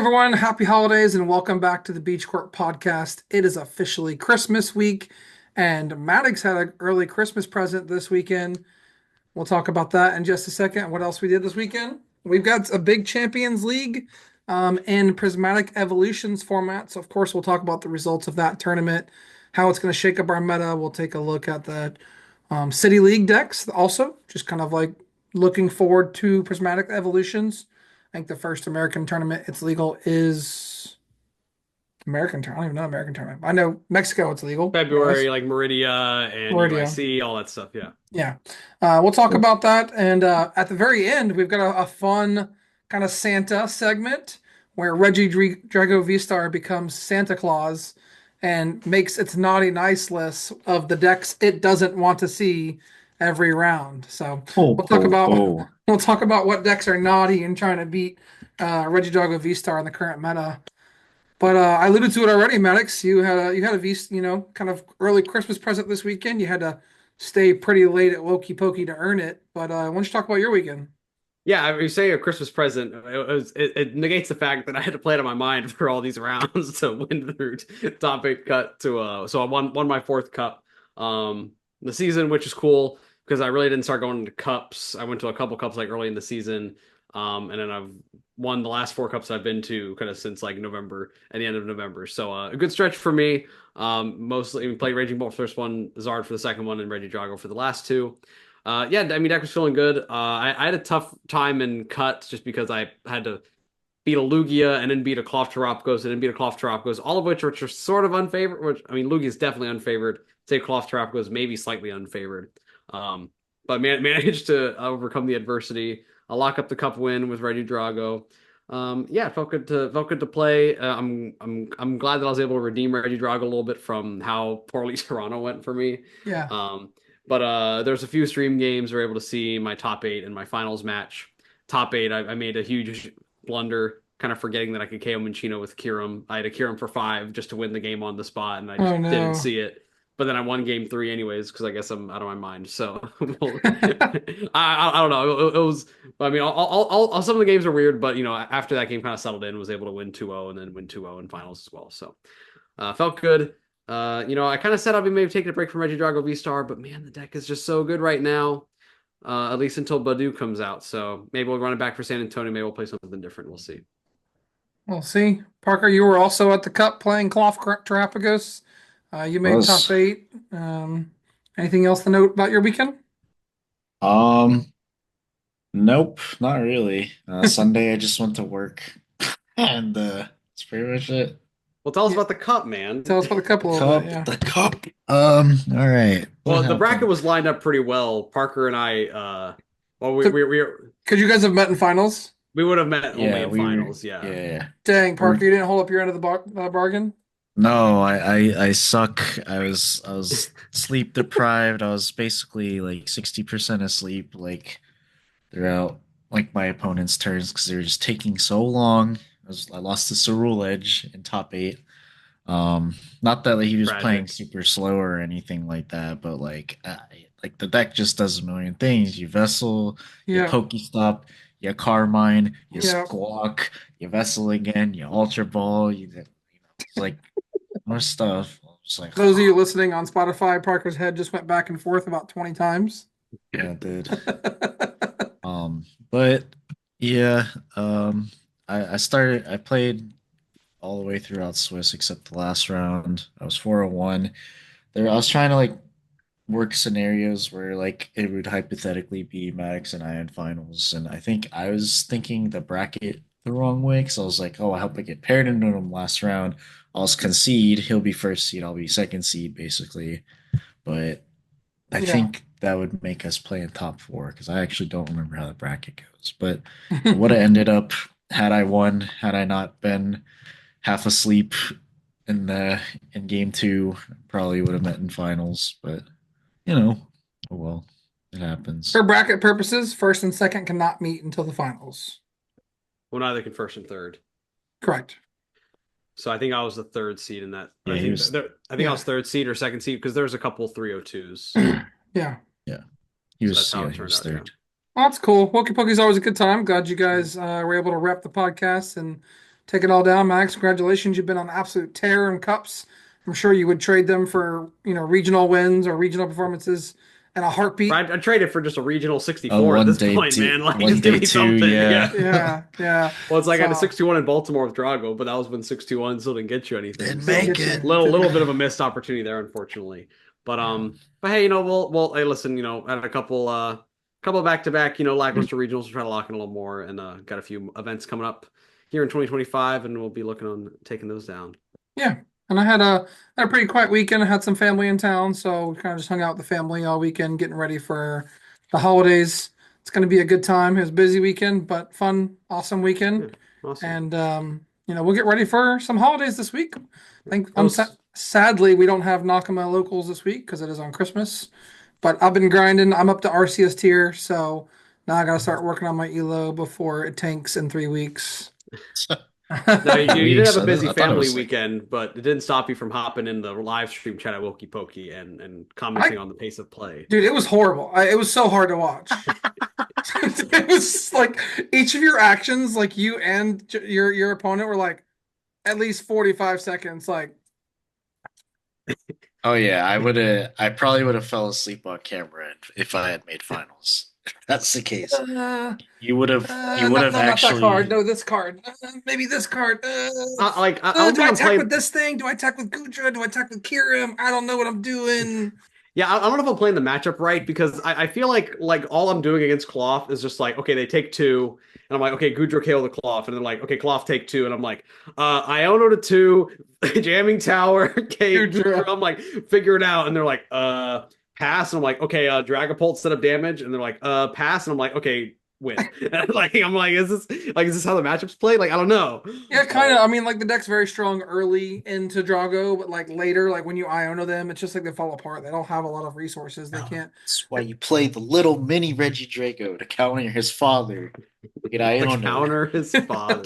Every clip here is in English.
everyone, happy holidays and welcome back to the Beach Court podcast. It is officially Christmas week, and Maddox had an early Christmas present this weekend. We'll talk about that in just a second. What else we did this weekend? We've got a big Champions League in Prismatic Evolutions format. So, of course, we'll talk about the results of that tournament, how it's going to shake up our meta. We'll take a look at the City League decks also, just kind of like looking forward to Prismatic Evolutions. I think the first American tournament it's legal is American tournament. I don't even know American tournament. I know Mexico it's legal. February, like Meridia and Meridio. UIC, all that stuff. Yeah. Yeah. We'll talk about that. And at the very end, we've got a fun kind of Santa segment where Regidrago Vstar becomes Santa Claus and makes its naughty nice list of the decks it doesn't want to see every round. So Ho, we'll talk ho, about ho. we'll talk about what decks are naughty and trying to beat Regidrago Vstar in the current meta. But I alluded to it already, Maddox. You had a kind of early Christmas present this weekend. You had to stay pretty late at Wokey Pokey to earn it. But why don't you talk about your weekend? Yeah, I mean, you say a Christmas present. It negates the fact that I had to play it on my mind for all these rounds to win through top eight cut to so I won my fourth cup the season, which is cool because I really didn't start going into cups. I went to a couple cups like early in the season. And then I've won the last four cups I've been to kind of since like November at the end of November. So a good stretch for me. Mostly we played Raging Bolt for the first one, Zard for the second one, and Regidrago for the last two. Yeah, I mean, deck was feeling good. I had a tough time in cuts just because I had to beat a Lugia and then beat a Cloth Tarapkos and then beat a Cloth Tarapkos, all of which are sort of unfavored. Which I mean, Lugia is definitely unfavored. Say Cloth Tarapkos maybe slightly unfavored. But managed to overcome the adversity. I'll lock up the cup win with Regidrago. Yeah, it felt good to play. I'm glad that I was able to redeem Regidrago a little bit from how poorly Toronto went for me. Yeah. But there's a few stream games where able to see my top eight and my finals match. Top eight, I made a huge blunder, kind of forgetting that I could KO Minchino with Kirim. I had a Kirim for five just to win the game on the spot, and I Oh just didn't no. see it. But then I won game three anyways because I guess I'm out of my mind. So I don't know. It was. I mean, all some of the games are weird, but after that game kind of settled in, was able to win 2-0 and then win 2-0 in finals as well. So felt good. I kind of said I'd be maybe taking a break from Regidrago V-Star, but man, the deck is just so good right now. At least until Badu comes out. So maybe we'll run it back for San Antonio. Maybe we'll play something different. We'll see. We'll see. Parker, you were also at the Cup playing Cloth Terrapagos. You made top Was eight. Anything else to note about your weekend? um nope, not really. Sunday I just went to work and that's pretty much it. Well, tell us Yeah. about the cup, man. Tell us about the Cup a The little bit. cup, Yeah. the cup. All right. What Well, the bracket happened? was lined up pretty well. Parker and I, well, So, could you guys have met in finals? we would have met only Yeah, in we were finals. Yeah. yeah. Dang, We were Parker, you didn't hold up your end of the bargain. no, I suck. I was sleep deprived. I was basically like 60% asleep like throughout like my opponent's turns because they were just taking so long. I lost to Cerule Edge in top eight. Not that like, he was playing Tragic. super slow or anything like that, but like the deck just does a million things. You Vessel, you Yeah. Pokestop, you Carmine, you Yeah. Squawk, you Vessel again, you Ultra Ball. It's like more stuff. It's like, Those of you listening on Spotify, Parker's head just went back and forth about 20 times. yeah, dude. But yeah, I played all the way throughout Swiss except the last round. I was 401. I was trying to like work scenarios where like it would hypothetically be Maddox and I in finals, and I think I was thinking the bracket the wrong way because I was like, oh, I hope I get paired into him last round. I'll concede. He'll be first seed. I'll be second seed, basically. But I Yeah. think that would make us play in top four because I actually don't remember how the bracket goes. But it would have ended up had I won, had I not been half asleep in the in game two, probably would have met in finals. But you know, oh well, it happens. For bracket purposes, first and second cannot meet until the finals. Well, neither can first and third. Correct. So I think I was the third seed in that. Yeah, I he think was. I think I Yeah. was third seed or second seed because there's a couple 302s. So Yeah. Yeah, he that's was. how Yeah, it he turned was out. Yeah. third. Well, that's cool. Wokey Pokey's always a good time. Glad you guys were able to wrap the podcast and take it all down. Max, congratulations. You've been on an absolute tear in cups. I'm sure you would trade them for, regional wins or regional performances in a heartbeat. I'd trade it for just a regional A 64 at one this day point, two, man. Like, one just give day me two, something. yeah. Yeah. Yeah, yeah. Well, it's like I had a So 61 in Baltimore with Drago, but that was when 61 still didn't get you anything. Didn't didn't So make get it. you. little bit of a missed opportunity there, unfortunately. But Yeah. hey, we'll hey, listen, I had a couple of back-to-back, lackluster regionals to try to lock in a little more, and got a few events coming up here in 2025, and we'll be looking on taking those down. Yeah. And I had a pretty quiet weekend. I had some family in town, so we kind of just hung out with the family all weekend, getting ready for the holidays. It's going to be a good time. It was a busy weekend, but fun, awesome Yeah, weekend. awesome. And we'll get ready for some holidays this week. I think That was sadly we don't have Nakama locals this week because it is on Christmas. But I've been grinding. I'm up to RCS tier, so now I got to start working on my elo before it tanks in 3 weeks. No, you did have Weeks. a busy I thought it family was like weekend, but it didn't stop you from hopping in the live stream chat at Wokey Pokey and I commenting on the pace of play. Dude, it was horrible. It was so hard to watch. It was like each of your actions, like you and your opponent, were like at least 45 seconds. Like, oh yeah, I probably would have fell asleep on camera if I had made finals. If that's the case. uh, You would have no, not that card. actually No, this card. Maybe this card. I don't Do think I I'm attack playing. with this thing? Do I attack with Gudra? Do I attack with Kirim? I don't know what I'm doing. Yeah, I don't know if I'm playing the matchup right because I feel like all I'm doing against Cloth is just like, okay, they take two, and I'm like, okay, Gudra KO the Cloth, and then like, okay, Cloth take two, and I'm like, Iono to two, jamming tower, okay, Gudra. Gudra. I'm like, figure it out, and they're like, pass, and I'm like, okay, Dragapult set up damage, and they're like, pass, and I'm like, okay, win. I'm like, is this how the matchups play? Like, I don't know. Yeah, kind of. I mean, like the deck's very strong early into Drago, but like later, like when you Iono them, it's just like they fall apart. They don't have a lot of resources. They no, can't. that's why you play the little mini Regidrago to counter his father. I The don't know. counter his father.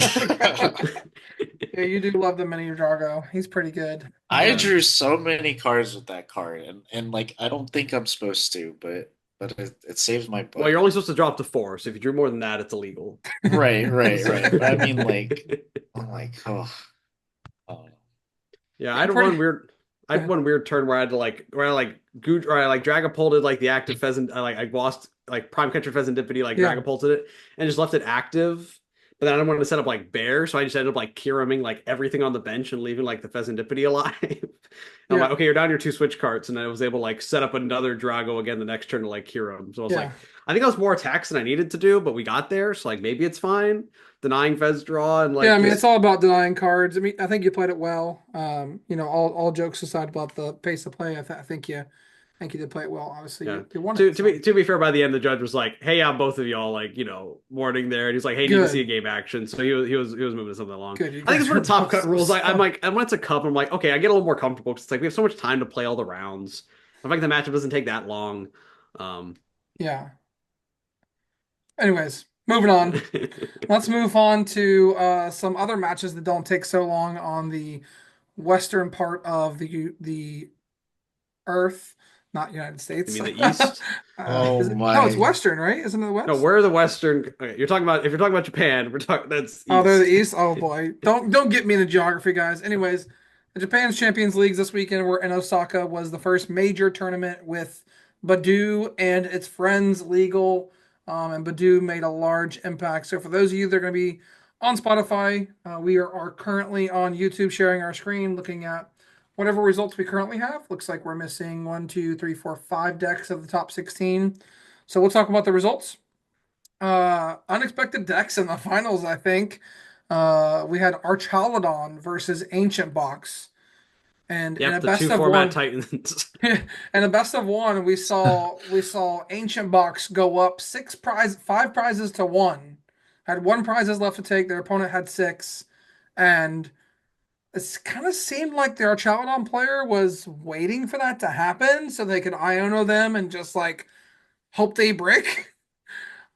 Yeah, you do love the mini Drago. He's pretty good. I Yeah. drew so many cards with that card, and like I don't think I'm supposed to, but it saves my Well, butt. you're only supposed to drop to four, so if you drew more than that, it's illegal. Right. But I mean, like, I'm like, oh. Yeah, Yeah, pretty. I had one weird turn where I had to where I like Dragapulted like the active pheasant. I lost like Prime Catcher Pheasantipity, like Yeah. Dragapulted it and just left it active. But then I didn't want to set up like bear, so I just ended up like Kiraming like everything on the bench and leaving like the Pheasantipity alive. And I'm Yeah. like, okay, you're down your two switch cards, and I was able to like set up another Drago again the next turn to like Kiram. So I was Yeah. like, I think I was more attacks than I needed to do, but we got there, so like maybe it's fine. Denying Fez draw and like Yeah, I mean, just it's all about denying cards. I mean, I think you played it well. All jokes aside about the pace of play, I think you did play it well. Obviously, yeah. you won To it. to So. be to be fair, by the end, the judge was like, "Hey, yeah, both of y'all, like, warning there," and he's like, "Hey, need to see a Good. game action." So he was moving something along. Good. You I think guys it's for are the top both cut so rules. I'm slow. like, and when it's a cup, I'm like, okay, I get a little more comfortable because it's like we have so much time to play all the rounds. I think the matchup doesn't take that long. Um, Yeah. Anyways, moving on. Let's move on to some other matches that don't take so long on the western part of the Earth, not United you States. mean the East? Oh Is it? No, it's my. Western, right? Isn't it the No, West? we're the Western. Okay, you're talking about if you're talking about Japan, we're talking that's Oh, they're the East. East. Oh boy, don't get me in the geography, guys. Anyways, the Japan's Champions Leagues this weekend were in Osaka was the first major tournament with Badu and its friends legal, and Badu made a large impact. So for those of you that are going to be on Spotify, we are currently on YouTube sharing our screen, looking at whatever results we currently have. Looks like we're missing 1, 2, 3, 4, 5 decks of the top 16. So we'll talk about the results. Unexpected decks in the finals, I think. We had Archaludon versus Ancient Box. And in Yep, a the best two of format one, titans. in a best of one, we saw Ancient Box go up 5 prizes to one. Had 1 prizes left to take. Their opponent had 6. And it kind of seemed like the Archaludon player was waiting for that to happen so they could Iono them and just like hope they brick.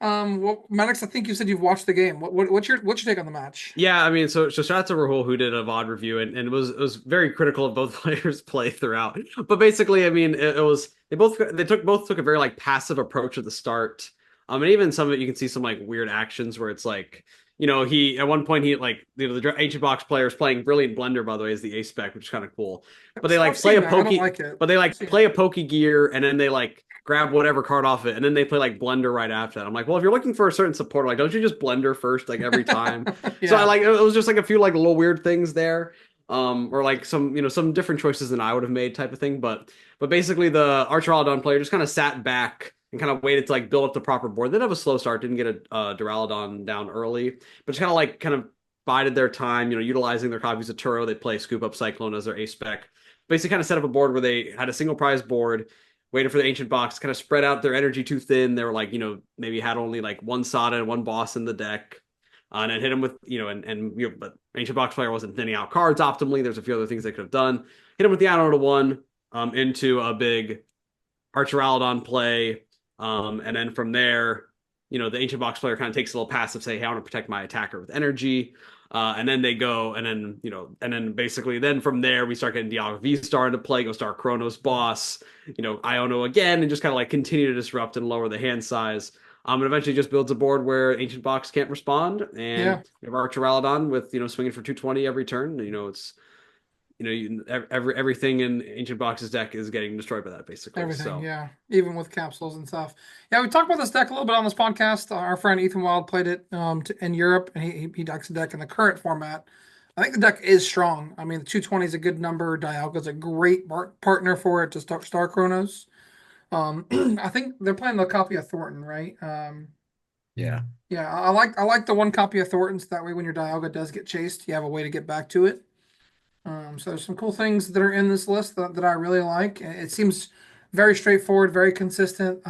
Well, Maddox, I think you said you've watched the game. What's your take on the match? Yeah, I mean, so shout out to Rahul who did a VOD review and was very critical of both players' play throughout. But basically, I mean, it was they both took a very like passive approach at the start. And even some of it you can see some like weird actions where it's like, he at one point he like the ancient box player is playing Brilliant Blender, by the way, is the ace spec, which is kind of cool. But they I've like play seen a that. I don't pokey, like it. but they I've like seen play it. a pokey gear and then they like grab whatever card off it, and then they play like Blender right after that. I'm like, well, if you're looking for a certain supporter, like, don't you just Blender first, like every time? So I Yeah, like it was just like a few like little weird things there, or like some some different choices than I would have made type of thing. But basically, the Archer player just kind of sat back and kind of waited to like build up the proper board. They did have a slow start, didn't get a Duraludon down early, but just kind of bided their time, utilizing their copies of Turo. They play Scoop Up Cyclone as their ace spec. Basically, kind of set up a board where they had a single prize board, waited for the ancient box, kind of spread out their energy too thin. They were like, maybe had only like one Sada and one boss in the deck. And then hit him with, but ancient box player wasn't thinning out cards optimally. There's a few other things they could have done. Hit him with the Iron to one, into a big Archer play. And then from there, the ancient box player kind of takes a little passive, say, hey, I want to protect my attacker with energy. And then they go, and then, and then basically, then from there, we start getting Dialga Vstar into play, go Star Chronos boss, Iono again, and just kind of like continue to disrupt and lower the hand size. And eventually just builds a board where Ancient Box can't respond, yeah, and we have Archer with, swinging for 220 every turn. It's, everything in Ancient Box's deck is getting destroyed by that, basically. everything. So, Yeah, even with capsules and stuff. Yeah, we talked about this deck a little bit on this podcast. Our friend Ethan Wild played it in Europe, and he decks the deck in the current format. I think the deck is strong. I mean, the 220 is a good number. Dialga's a great partner for it to start Star Chronos. I think they're playing the copy of Thornton, right? Yeah. Yeah, I like the one copy of Thornton's. That way, when your Dialga does get chased, you have a way to get back to it. So there's some cool things that are in this list that I really like. It seems very straightforward, very consistent.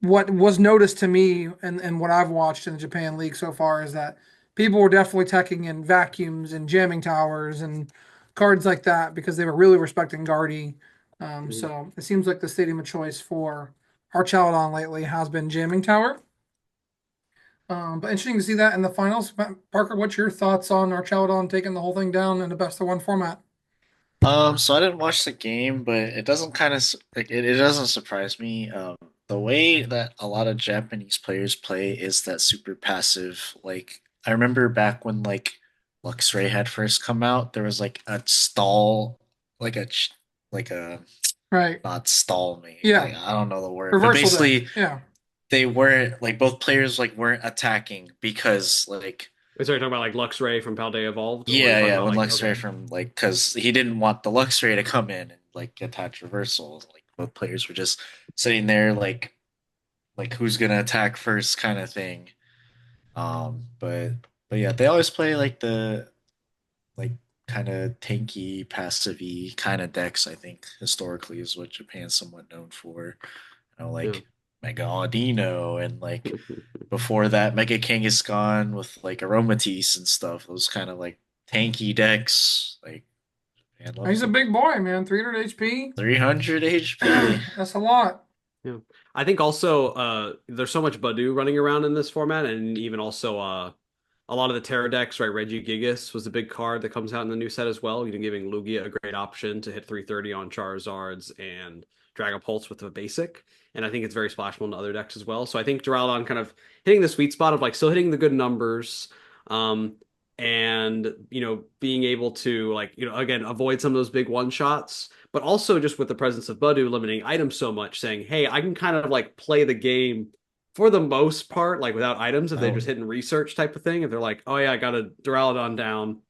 What was noticed to me and what I've watched in the Japan League so far is that people were definitely teching in vacuums and jamming towers and cards like that because they were really respecting Guardy. So it seems like the stadium of choice for our Chaladon lately has been jamming tower. But interesting to see that in the finals. Parker, what's your thoughts on our Chaladon taking the whole thing down in the best of one format? So I didn't watch the game, but it doesn't kind of like it doesn't surprise me. The way that a lot of Japanese players play is that super passive. Like I remember back when like Luxray had first come out, there was like a stall, like like a Right. not stall me. Yeah. Like I don't know the word, but Reversal deck. basically Yeah. they weren't like both players like weren't attacking because like is there talking about like Luxray from Paldea Evolved, or are you yeah, talking yeah, about when like okay? Luxray from like because he didn't want the Luxray to come in and like attach reversals. Like both players were just sitting there like who's gonna attack first kind of thing. But yeah, they always play like the like kind of tanky, passive-y kind of decks. I think historically is what Japan's somewhat known for. Yeah. Like Mega Audino and like before that Mega Kangaskhan with like Aromatisse and stuff. Those kind of like tanky decks. Like man loves He's a them. big boy, man. 300 HP. 300 HP. That's a lot. Yeah. I think also there's so much Badu running around in this format, and even also a lot of the Terra decks, right? Regigigas was a big card that comes out in the new set as well. Giving Lugia a great option to hit 330 on Charizards and Dragapults with a basic. And I think it's very splashable in other decks as well. So I think Duraludon kind of hitting the sweet spot of like still hitting the good numbers. Um, and being able to like again avoid some of those big one shots, but also just with the presence of Badu limiting items so much, saying, hey, I can kind of like play the game for the most part like without items if they're Oh, just hitting research type of thing. If they're like, oh yeah, I got a Duraludon down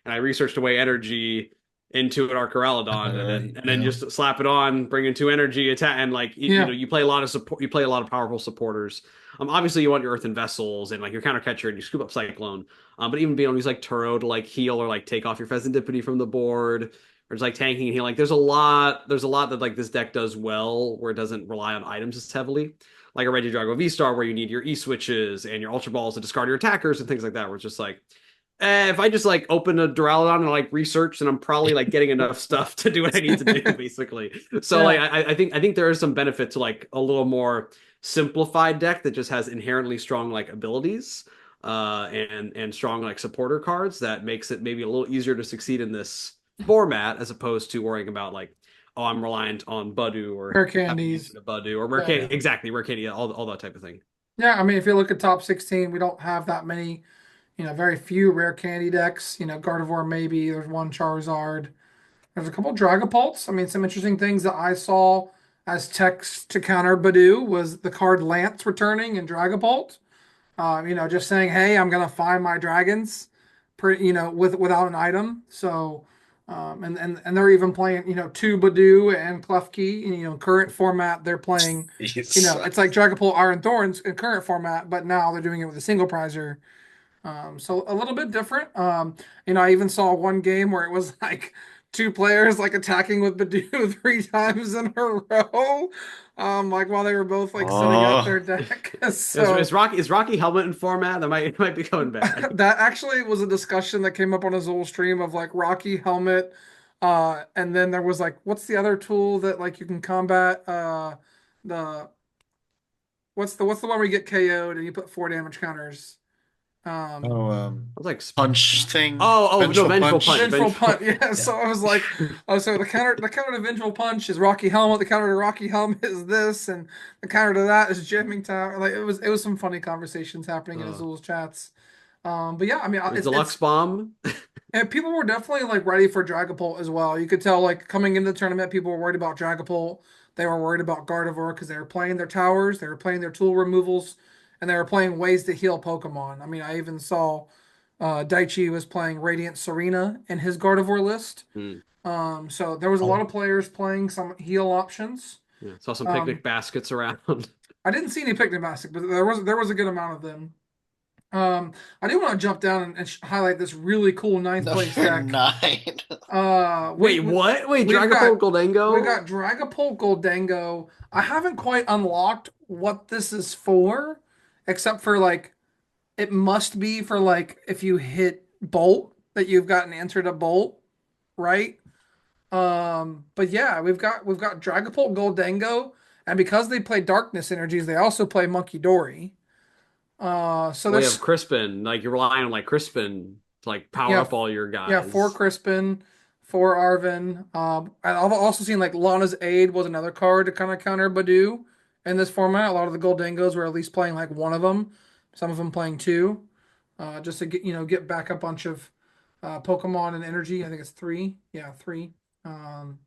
and I researched away energy into an Archiralodon, and there then you and then go. just slap it on, bring in two energy attack, and like Yeah. you play a lot of support, you play a lot of powerful supporters. Obviously you want your Earthen Vessels and like your counter catcher and you scoop up Cyclone. But even being able to use like Turo to like heal or like take off your Pheasantipity from the board, or just like tanking and healing. Like there's a lot that like this deck does well where it doesn't rely on items as heavily. Like a Regidrago V-Star where you need your E-switches and your Ultra Balls to discard your attackers and things like that, where it's just like if I just like open a Duraludon and like research, then I'm probably like getting enough stuff to do what I need to do, basically. So like Yeah. I think there is some benefit to like a little more simplified deck that just has inherently strong like abilities, and strong like supporter cards that makes it maybe a little easier to succeed in this format as opposed to worrying about like, oh, I'm reliant on Badu or Rare having candies. infinite Badu or Yeah. Mercadian, exactly, Mercadian, all that type of thing. Yeah, I mean, if you look at top 16, we don't have that many, very few rare candy decks. Gardevoir maybe. There's one Charizard. There's a couple Dragapults. I mean, some interesting things that I saw as text to counter Badoo was the card Lance returning in Dragapult. Just saying, hey, I'm gonna find my dragons, without an item. So, and they're even playing, two Badoo and Klefki. And, current format, they're playing, Jeez. it's like Dragapult Iron Thorns in current format, but now they're doing it with a single prizer. So a little bit different. I even saw one game where it was like two players like attacking with Badoo three times in a row. Like while they were both like setting up their Oh, deck. Is, So is Rocky Helmet in format? That might be coming back. that actually was a discussion that came up on his old stream of like Rocky Helmet. And then there was like, what's the other tool that like you can combat the what's the one where you get KO'd and you put 4 damage counters? Um oh, I was like, punch thing, oh no, vengeful Vengeful punch. Punch, Vengeful Vengeful. Punch. Yeah, Yeah. so I was like, oh, so the counter to Vengeful Punch is Rocky Helmet. The counter to Rocky Helmet is this, and the counter to that is Jamming Tower. Like it was some funny conversations happening in Uh, Azul's chats. But yeah, I mean, there's it's Deluxe it's Bomb. and people were definitely like ready for Dragapult as well. You could tell like coming into the tournament, people were worried about Dragapult. They were worried about Gardevoir because they were playing their towers, they were playing their tool removals, and they were playing ways to heal Pokemon. I mean, I even saw Daichi was playing Radiant Serena in his Gardevoir list. Hmm. So there was a lot Oh, of players playing some heal options. Yeah, saw some Um, picnic baskets around. I didn't see any picnic basket, but there was a good amount of them. I do want to jump down and highlight this really cool ninth place number deck. 9. Uh, we, Wait, we what? Wait, we've got Dragapult we've Goldango? got Dragapult Goldango. I haven't quite unlocked what this is for, except for like it must be for like if you hit Bolt that you've got an answer to Bolt, right? But yeah, we've got Dragapult Goldango, and because they play Darkness energies, they also play Monkey Dory. So Well, you have there's Crispin. Like you're relying on like Crispin to like power yeah, up all your yeah, four guys. Crispin, four Arvin. And I've also seen like Lana's Aid was another card to kind of counter Badoo in this format. A lot of the Goldengos were at least playing like one of them, some of them playing two, just to get back a bunch of Pokemon and energy. I think it's three. Yeah, three. Um,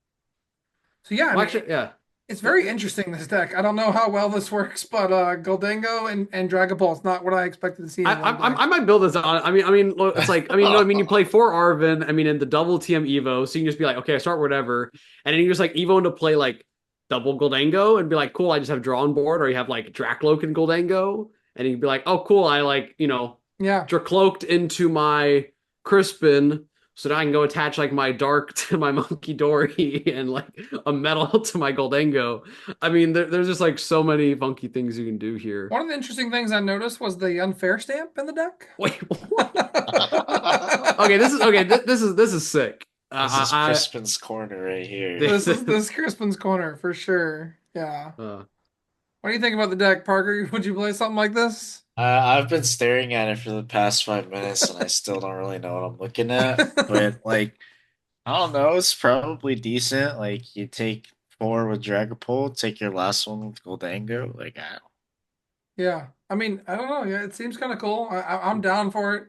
so yeah, I Well, mean, actually, yeah. it's very interesting this deck. I don't know how well this works, but Goldengo and Dragapult is not what I expected to see I, in one I deck. I might build this on. I mean, look, it's like no, I mean you play four Arvin. I mean in the double TM Evo, so you can just be like, okay, I start whatever, and then you just like Evo into play like double Goldango and be like, cool, I just have draw on board, or you have like Dracloak and Goldango, and you can be like, oh, cool, I like Yeah. Dracloaked into my Crispin, so now I can go attach like my Dark to my Monkey Dory and like a Metal to my Goldango. I mean, there's just like so many funky things you can do here. One of the interesting things I noticed was the unfair stamp in the deck. Wait, what? Okay, this is okay. This is sick. This is I Crispin's corner right here. This this is this Crispin's corner for sure. Yeah. uh, What do you think about the deck, Parker? Would you play something like this? I've been staring at it for the past 5 minutes and I still don't really know what I'm looking at. But like, I don't know, it's probably decent. Like you take 4 with Dragapult, take your last one with Goldango. Like I don't. Yeah. I mean, I don't know. Yeah, it seems kind of cool. I'm down for it.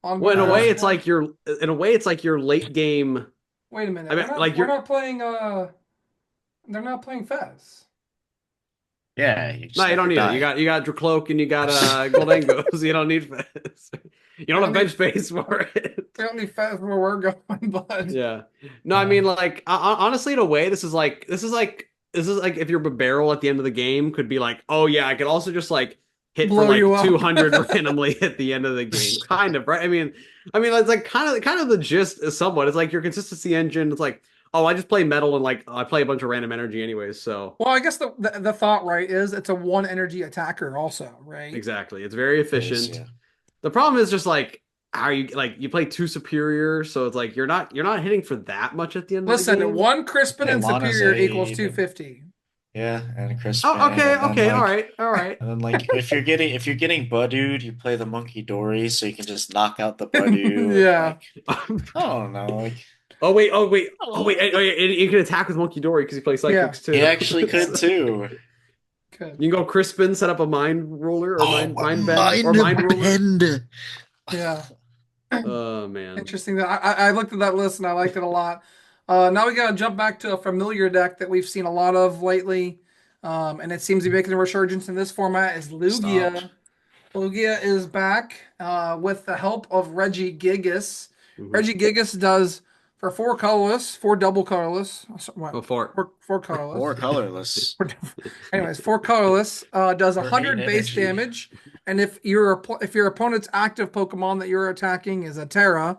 On well, in board a with way, Uh, it's support. like your late game. Wait a I minute. mean, We're not like we're you're not playing they're not playing Fez. yeah, you no, just you don't never need it. die. You got Dracloak and you got Goldango, so you don't need Fez. You We don't don't have bench need space for it. we don't need Fez where we're going, bud. Yeah. No, I Uh, mean like honestly, in a way, this is like if your barrel at the end of the game could be like, oh yeah, I could also just like hit for Blow you like up. 200 randomly at the end of the game, kind of, right? I mean, it's like kind of the gist is somewhat. It's like your consistency engine. It's like, oh, I just play metal and like I play a bunch of random energy anyways. So Well, I guess the thought, right, is it's a one energy attacker also, right? exactly, it's very is efficient. yeah. The problem is just like how you like you play two superior, so it's like you're not hitting for that much at the end of the Listen, game. one Crispin Play and Lana's Superior equals Aid and 250. yeah, and Oh, Crispin, okay, and then okay, all like right, all right. if you're getting Budude, you play the Monkey Dory, so you can just knock out the Budu and Yeah. like I don't know, like Oh wait, oh wait, I don't oh wait! know. And you can attack with Monkey Dory because he plays Yeah. Psychics He too. actually could too. Good. You can go Crispin, set up a mind ruler or Oh, mind bend or mind mind ruler. bend. Yeah. Oh man. Interesting. I looked at that list and I liked it a lot. Now we got to jump back to a familiar deck that we've seen a lot of lately, and it seems to be making a resurgence in this format is Stop. Lugia. Lugia is back with the help of Regigigas. Hmm. Regigigas does for four colorless, four double colorless. What? Go for it. Four Or colorless. colorless. Anyways, four colorless does Or 8 100 base energy. damage, and if your opponent's active Pokemon that you're attacking is a Terra,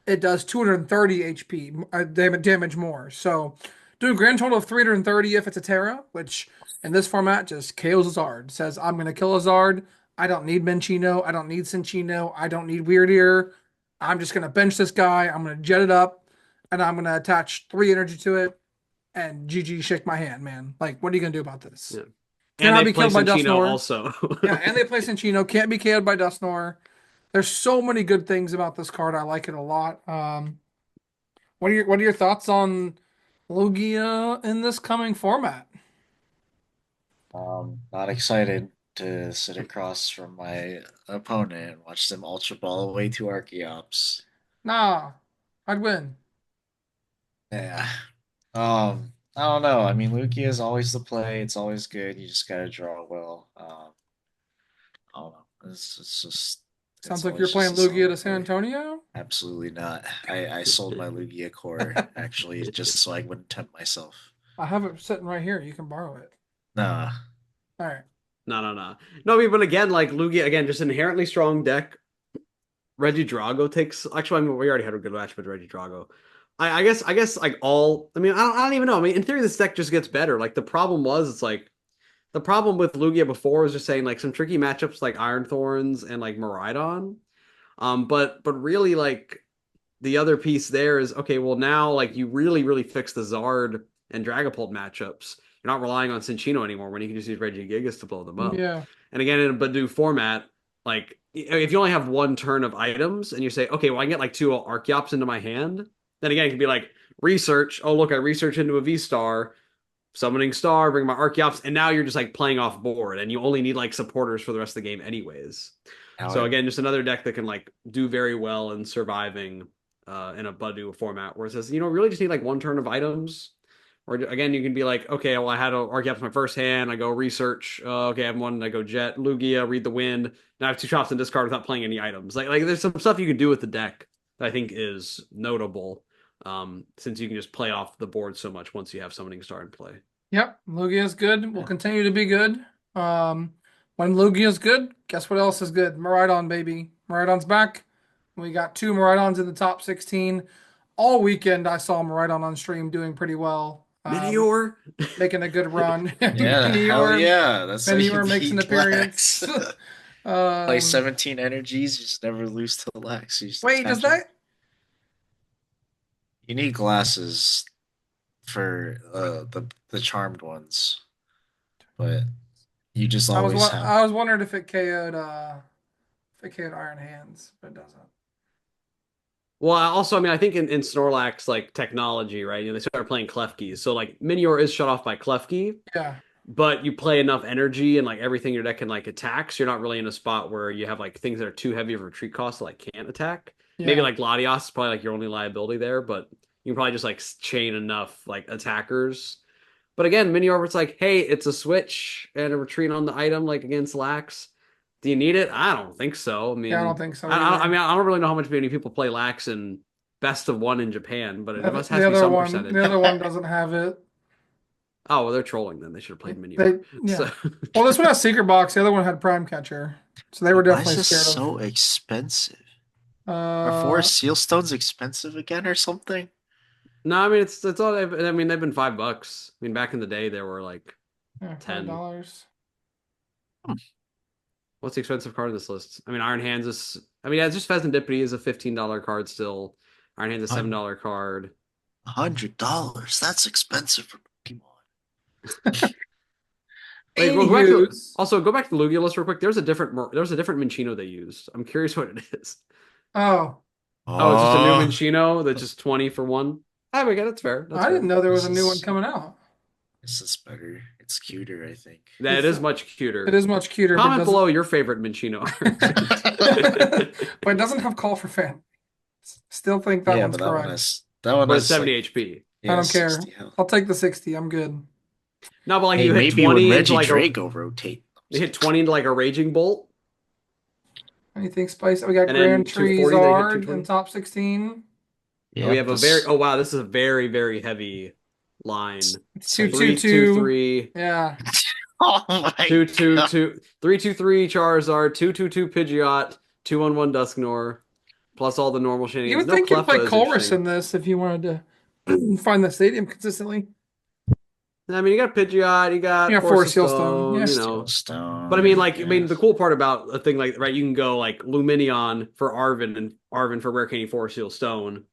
it does 230 HP damage more. So, do a grand total of 330 if it's a Terra, which in this format just KOs a Zard. Says I'm gonna kill a Zard. I don't need Minchino. I don't need Cinchino. I don't need Weird Ear. I'm just gonna bench this guy. I'm gonna jet it up, and I'm gonna attach three energy to it and GG, shake my hand, man. Like, what are you gonna do about this? Yeah. And Cannot they be play killed by Cinchino Dusknoir. also. Yeah, and they play Cinchino. Can't be KO'd by Dusknoir. There's so many good things about this card. I like it a lot. What are your thoughts on Lugia in this coming format? Not excited to sit across from my opponent and watch them ultra ball away to Archeops. Nah, I'd win. Yeah. I don't know. I mean, Lugia is always the play. It's always good. You just gotta draw well. I don't know. Sounds It's like you're always just playing a Lugia solid to San play. Antonio. Absolutely not. I sold my Lugia core actually just so I wouldn't tempt myself. I have it sitting right here. You can borrow it. Nah. All right. No, no, no. No, I mean, but again, like Lugia, again, just inherently strong deck. Regidrago takes. Actually, I mean, we already had a good match with Regidrago. I guess, like all. I mean, I don't even know. I mean, in theory, this deck just gets better. Like the problem was, it's like the problem with Lugia before was just saying like some tricky matchups like Iron Thorns and like Maridon. But really, like the other piece there is okay. Well, now like you really fix the Zard and Dragapult matchups. You're not relying on Cinchino anymore when you can just use Regigigas to blow them up. Yeah. And again, in a Badu format, like if you only have one turn of items and you say, okay, well I can get like two Archeops into my hand, then again it can be like research. Oh look, I research into a V-Star, summoning star, bring my Archeops, and now you're just like playing off board, and you only need like supporters for the rest of the game anyways. Now So it again, just another deck that can like do very well in surviving in a Badu format, where it says, really just need like one turn of items. Or again, you can be like, okay, well, I had a Archeops in my first hand. I go research. Okay, I have one. I go Jet, Lugia, read the wind. Now I have two chops and discard without playing any items. Like there's some stuff you can do with the deck that I think is notable. Since you can just play off the board so much once you have Summoning Star in play. Yep. Lugia is good. Will yeah. continue to be good. When Lugia is good, guess what else is good? Maridon, baby. Maridon's back. We got two Maridons in the top 16. All weekend, I saw Maridon on stream doing pretty well, Meteor. making a good run. Yeah, hell Meteor, yeah. That's how you Meteor makes an beat appearance. Lax. Play um, 17 energies, you just never lose to Lax. You just wait, does attach them. that? You need glasses for the charmed ones, but you just always have. I was wondering if it KO'd Iron Hands, but it doesn't. Well, also, I mean, I think in Snorlax, like technology, right? They started playing Klefkis. So, like, Minior is shut off by Klefki, Yeah, but you play enough energy and like everything your deck can like attack. So, you're not really in a spot where you have like things that are too heavy of retreat costs that like can't attack. Maybe yeah. like Gladios is probably like your only liability there, but you can probably just like chain enough like attackers. But again, Minior, it's like, hey, it's a switch and a retreat on the item, like against Lax. Do you need it? I don't think so. I Yeah, I don't mean, think so I either. mean, I don't really know how much many people play Lax in best of one in Japan, but it The, must the has to be other some one, the percentage. other one doesn't have it. Oh, well, they're trolling then. They should have played They, Minior. yeah. So, Well, this one has Secret Box. The other one had Prime Catcher, so they were Why is definitely this scared of. so expensive? Are four Uh, seal stones expensive again or something? no, I mean it's all. I mean they've been $5. I mean back in the day they were like yeah, five 10. dollars. Hmm. What's the expensive card in this list? I mean Iron Hands is. I mean yeah, it's just Pheasantipity is a $15 card still. Iron Hands is a $7 card. $100. That's expensive for Pokemon. Wait, go back to Anywho's, also go back to the Lugia list real quick. There's a different Minchino they used. I'm curious what it is. oh, Oh, it's just a new Oh, Minchino that's just 20 for one. Oh my god, that's fair. That's I didn't fair. know there was this a new one is coming out. This is better. It's cuter, I think. That It's is much it cuter. is much cuter, but Comment doesn't below your favorite Minccino but it doesn't have call for family. Still think that Yeah, one's but that one correct. has that one but it's has 70 like HP. I yeah, don't care. 60 health. I'll take the 60. I'm good. No, but like Hey, you hit maybe when 20 into like a Regidrago rotate. you hit 20 into like a Raging Bolt, Anything spicy? We got and Grand then 240, then you hit Charizard in 220. top 16. We Yep, have a very this oh wow, this is a very, very heavy line. It's so you 222. 323, Yeah. Oh my god. 222, 323 Charizard, 222 Pidgeot, 211 Dusknoir, plus all the normal You shenanigans. would No think you'd play Cleffa is Colress interesting. in this if you wanted to find the stadium consistently. I mean, you got Pidgeot, you got Yeah, Force for of Sealstone. Stone, Yeah. you Steel know. But I Stone, mean, I like, the guess. cool part about a thing like, right, you can go like Luminion for Arvin and Arvin for Rare Candy Force Seal Stone.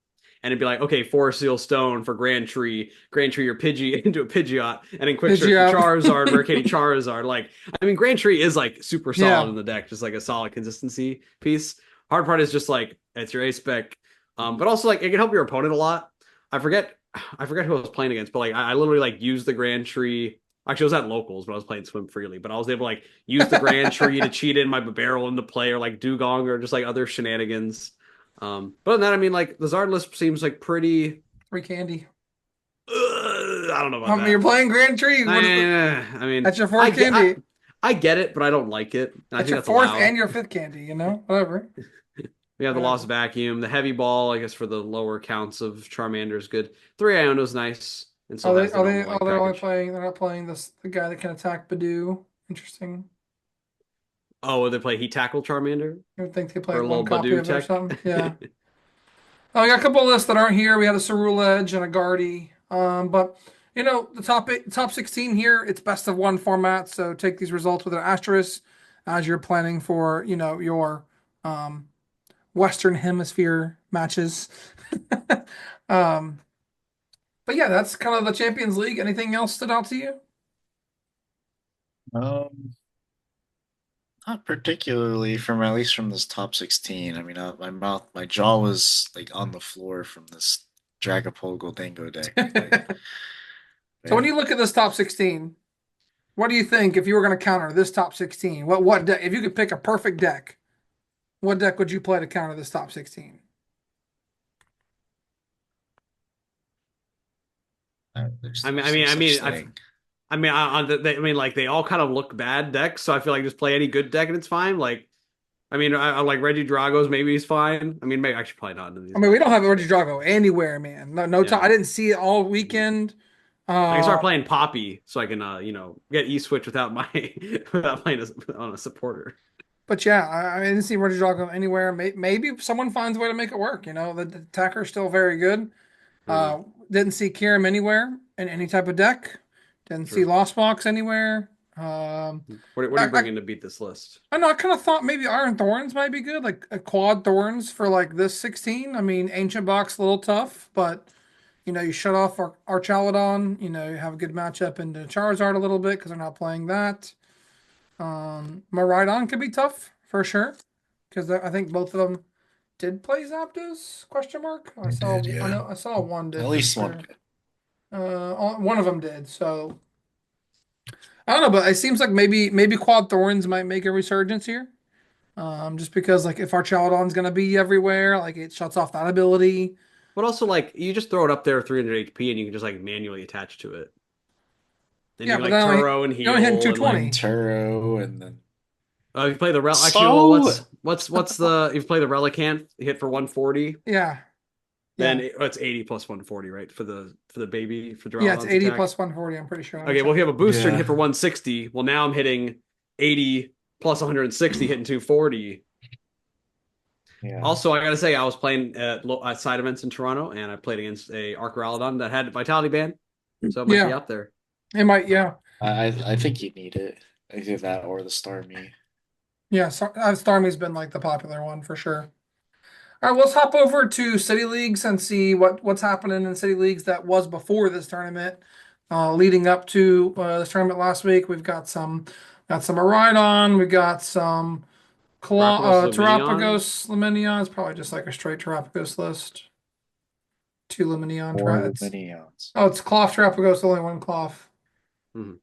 And it'd be like, okay, Force Seal Stone for Grand Tree or Pidgey into a Pidgeot, and then Quick Shift for Pidgeot. Charizard, Rare Candy Charizard. Like, I mean, Grand Tree is like super solid Yeah. in the deck, just like a solid consistency piece. Hard part is just like, it's your A spec. But also, like, it can help your opponent a lot. I forget, I forget who I was playing against, but like, I literally like used the Grand Tree. Actually, I was at locals, but I was playing Swim Freely. But I was able to like use the Grand Tree to cheat in my barrel into play, or like Dugong, or just like other shenanigans. But other than that, I mean, like the Zard list seems like pretty. Free candy. I don't know I about mean, you're that. playing Grand Tree. What is the, I mean, that's your fourth candy. I get it, but I don't like it, and I That's think your that's fourth allowed. and your fifth candy, Whatever. We have the Lost Whatever. Vacuum, the Heavy Ball, I guess for the lower counts of Charmander is good. Three Iono's nice, and still has the normal like They're only package. playing, they're not playing the guy that can attack Badoo. Interesting. Oh, they play Heat Tackle Charmander I would think they for played a one little copy Badoo of it or tech. something. Yeah. Oh, we got a couple of lists that aren't here. We had a Cerule Edge and a Guardy. But the top 16 here, it's best of one format. So take these results with an asterisk as you're planning for, your um, Western Hemisphere matches. um, but yeah, that's kind of the Champions League. Anything else stood out to you? Um, Not particularly from at least from this top 16. I mean, my jaw was like on the floor from this Dragapult Goldango deck. Like, So when yeah. you look at this top 16, what do you think if you were going to counter this top 16? What deck, if you could pick a perfect deck, what deck would you play to counter this top 16? There's I mean, I there's no mean, I such mean, I, thing. I mean, I mean, like they all kind of look bad decks, so I feel like just play any good deck and it's fine. Like, I mean, I like Regidrago's, maybe he's fine. I mean, maybe actually probably not in I these mean, we don't matchups. have Regidrago anywhere, man. No time. I Yeah, didn't see it all weekend. I can Uh, start playing Poppy so I can, get E switch without my without playing on a supporter. but yeah, I didn't see Regidrago anywhere. Maybe someone finds a way to make it work. The attacker's still very good. True, Didn't see Kirim anywhere in any type of deck. Didn't see true. Lost Box anywhere. What are I, you I bringing to beat this list? I know. I kind of thought maybe Iron Thorns might be good, like a quad Thorns for like this 16. I mean, Ancient Box a little tough, but you shut off our Chaladon. You have a good matchup into Charizard a little bit because they're not playing that. Maridon could be tough for sure because I think both of them did play Zapdos? Question mark. They did, yeah. I saw one At did for least one sure. good. One of them did. So I don't know, but it seems like maybe Quad Thorns might make a resurgence here. Just because like if our Chaladon's gonna be everywhere, like it shuts off that ability. But also, like, you just throw it up there 300 HP and you can just like manually attach to it. Then you Yeah, can but like then Turo and you're only hitting heal and like. And 220. Turo, and then If you play the actually, well, so what's the if you play the Relicanth, you hit for 140, Yeah, then yeah, it's 80 plus 140, right? For the baby for yeah. It's Drawdon's 80 attack. plus 140. I'm pretty sure. Let me Okay, well, if check. you have a booster and hit yeah. for 160, well, now I'm hitting 80 plus 160, hitting 240. Yeah. Also, I gotta say, I was playing at side events in Toronto, and I played against a Archeralodon that had Vitality Band, so it might be Yeah, out there. it might. Yeah, I think you need it. Either that or the Starmie. yeah. So, Starmie's been like the popular one for sure. All right, let's hop over to City Leagues and see what's happening in City Leagues that was before this tournament. Leading up to this tournament last week, we've got some Maridon, we got some Terrapagos Luminion. Terrapagos Luminion. It's probably just like a straight Terrapagos list. Two Luminion. Or It's Luminions. oh, it's Cloth Terrapagos, only one Cloth. Mhm.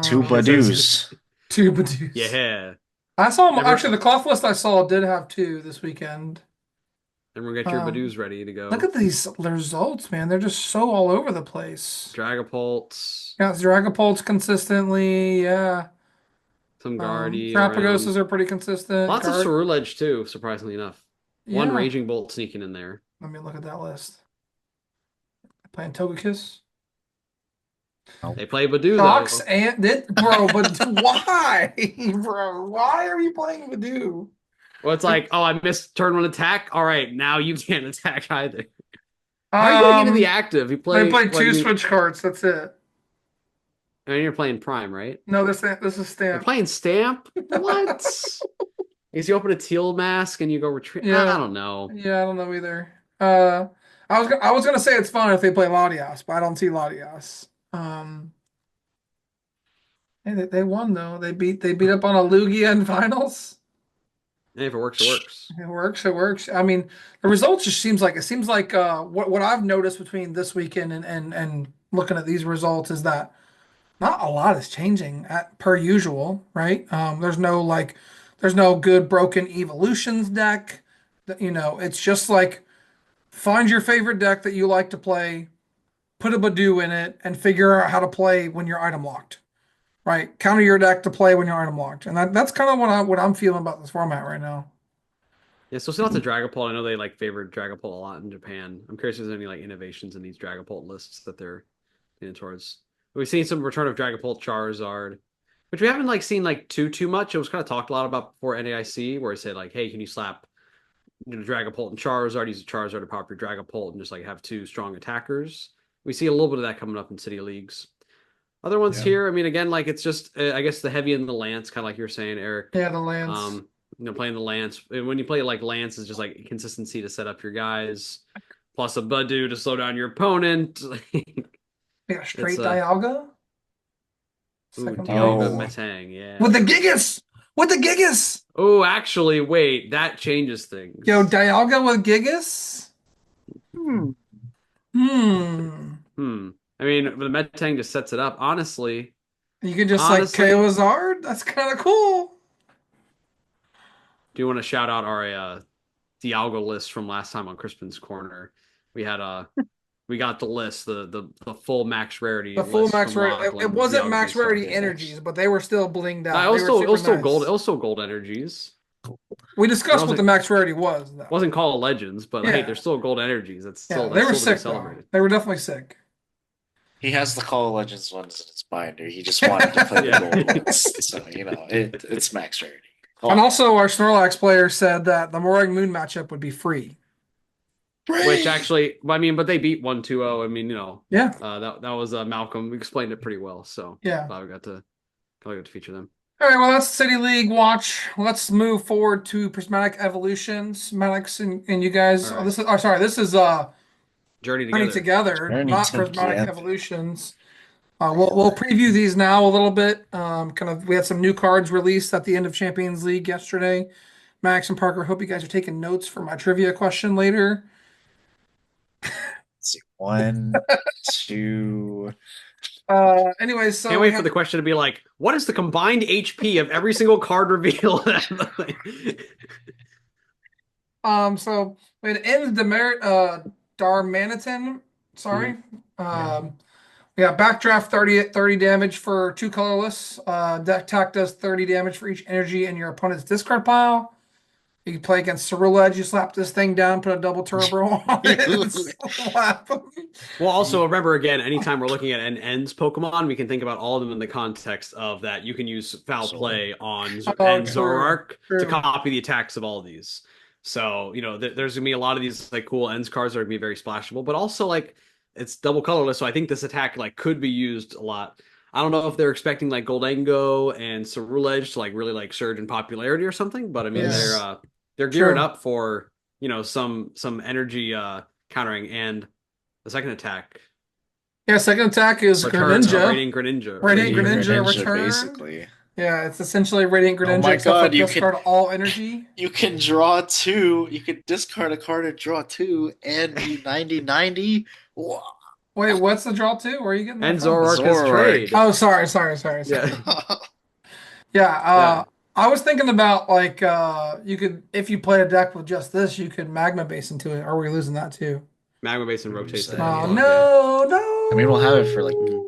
Two Um, So it's- Badoos. two Badoo's. yeah. I saw them, Ever actually, the cloth list I saw did have two this weekend. everyone get your Um, Badoos ready to Look go. at these results, man. They're just so all over the place. Dragapults, Yeah, Dragapults consistently. Yeah. some Guardy Trapagoses around. are pretty consistent. Lots of Guard. Ceruledge too, surprisingly enough. One Yeah. Raging Bolt sneaking in there. Let me look at that list. Playing Togekiss. Oh, They play Badoo Shocks though. and it, bro, but why? Bro, why are we playing Badoo? Well, it's like, oh, I missed turn one attack. All right, now you can't attack either. How are you getting into the Um, active? You they play play what? You two mean? switch cards. That's it. I mean, you're playing Prime, right? No, this is You're Stamp. playing Stamp. What? Is you open a teal mask and you go retreat? I Yeah, don't know. yeah, I don't know either. I was gonna say it's fun if they play Latias, but I don't see Latias. Hey, they won though. They beat up on a Lugia in finals. And if it works, it works. It works. It works. I mean, the results just seems like what I've noticed between this weekend and looking at these results is that not a lot is changing at per usual, right? There's no good broken evolutions deck. You know, it's just like find your favorite deck that you like to play, put a Badoo in it, and figure out how to play when you're item locked. Right? Counter your deck to play when you're item locked, and that's kind of what I'm feeling about this format right now. Yeah, so still lots of Dragapult. I know they like favored Dragapult a lot in Japan. I'm curious if there's any like innovations in these Dragapult lists that they're leaning towards. We've seen some return of Dragapult Charizard, which we haven't like seen like too much. It was kind of talked a lot about before NAIC, where it said like, hey, can you slap Dragapult and Charizard, use a Charizard to pop your Dragapult and just like have two strong attackers. We see a little bit of that coming up in City Leagues. Other ones yeah. here, I mean, again, like it's just I guess the heavy and the Lance, kind of like you were saying, Eric. Yeah, the lands. Playing the Lance. When you play like Lance, is just like consistency to set up your guys, plus a Badoo to slow down your opponent. Yeah, It's straight a Dialga. ooh Second Dialga place. No. Metang, With yeah. the Gigas! With the Gigas! Oh, actually, wait, that changes Yo, things. Dialga with Gigas? Hmm. Hmm. Hmm. I mean, the Metang just sets it up. You can just like KO Honestly, a Zard? That's kind of cool. do you want to shout out our Dialga list from last time on Crispin's Corner? We had we got the list, the full max rarity The full list max from rarity. It Lachlan, wasn't Dialga max based stuff. rarity Yes. energies, but they were still blinged No, out. They were it super was still gold. It nice. was still gold energies. We It discussed what the wasn't max rarity was, though. wasn't Call of Legends, but hey, Yeah. there's still gold energies. Yeah, they That's were still to be sick, though. celebrated. They were definitely sick. He has the Call of Legends ones in his binder. He just wanted to play the Yeah. gold ones. So, it's max rarity. And Oh, also, our Snorlax player said that the Morag Moon matchup would be free. Which free! actually, I mean, but they beat 1-2-0. I mean, Yeah, that was Malcolm. We explained it pretty well, so yeah. glad we got to feature them. All right, well, that's City League watch. Let's move forward to Prismatic Evolutions. Maddox and you guys. All Oh, right, this is journey Journey together. Together, Journey not Prismatic together. Evolutions. We'll preview these now a little bit. We had some new cards released at the end of Champions League yesterday. Max and Parker, hope you guys are taking notes for my trivia question later. Let's see. One, two. Anyways, Can't so we wait for have the question to be like, what is the combined HP of every single card revealed? so we had Ends Demerit Darmanitan. Sorry. Yeah. We got backdraft 30 damage for two colorless. Deck attack does 30 damage for each energy in your opponent's discard pile. You can play against Ceruledge. You slap this thing down, put a double turbo on it, and slap them. Well, also remember again, anytime we're looking at an ends Pokemon, we can think about all of them in the context of that you can use foul play on Oh, End true, Zoroark to true. copy the attacks of all of these. So, there's gonna be a lot of these like cool ends cards that are gonna be very splashable, but also like it's double colorless, so I think this attack like could be used a lot. I don't know if they're expecting like Goldengo and Ceruledge to like really like surge in popularity or something, but I mean Yes, they're gearing true. up for some energy countering and the second attack Yeah, second attack is returns of Greninja. Radiant Greninja. Radiant Greninja Greninja, return. basically. Yeah, it's essentially Radiant Oh Greninja, my except for god, discard all energy. you can draw two. You can discard a card and draw two and be 90-90. Wow. Wait, what's the draw to? Where are you getting that And from? Zoroark has Zoroark. trade. Oh, sorry. Yeah. Yeah, Yeah. I was thinking about like you could if you play a deck with just this, you could magma base into it. Are we losing that too? Magma Basin Who's rotates in that? Oh F-Block, yeah. no, I mean, we'll have it for like Mhm.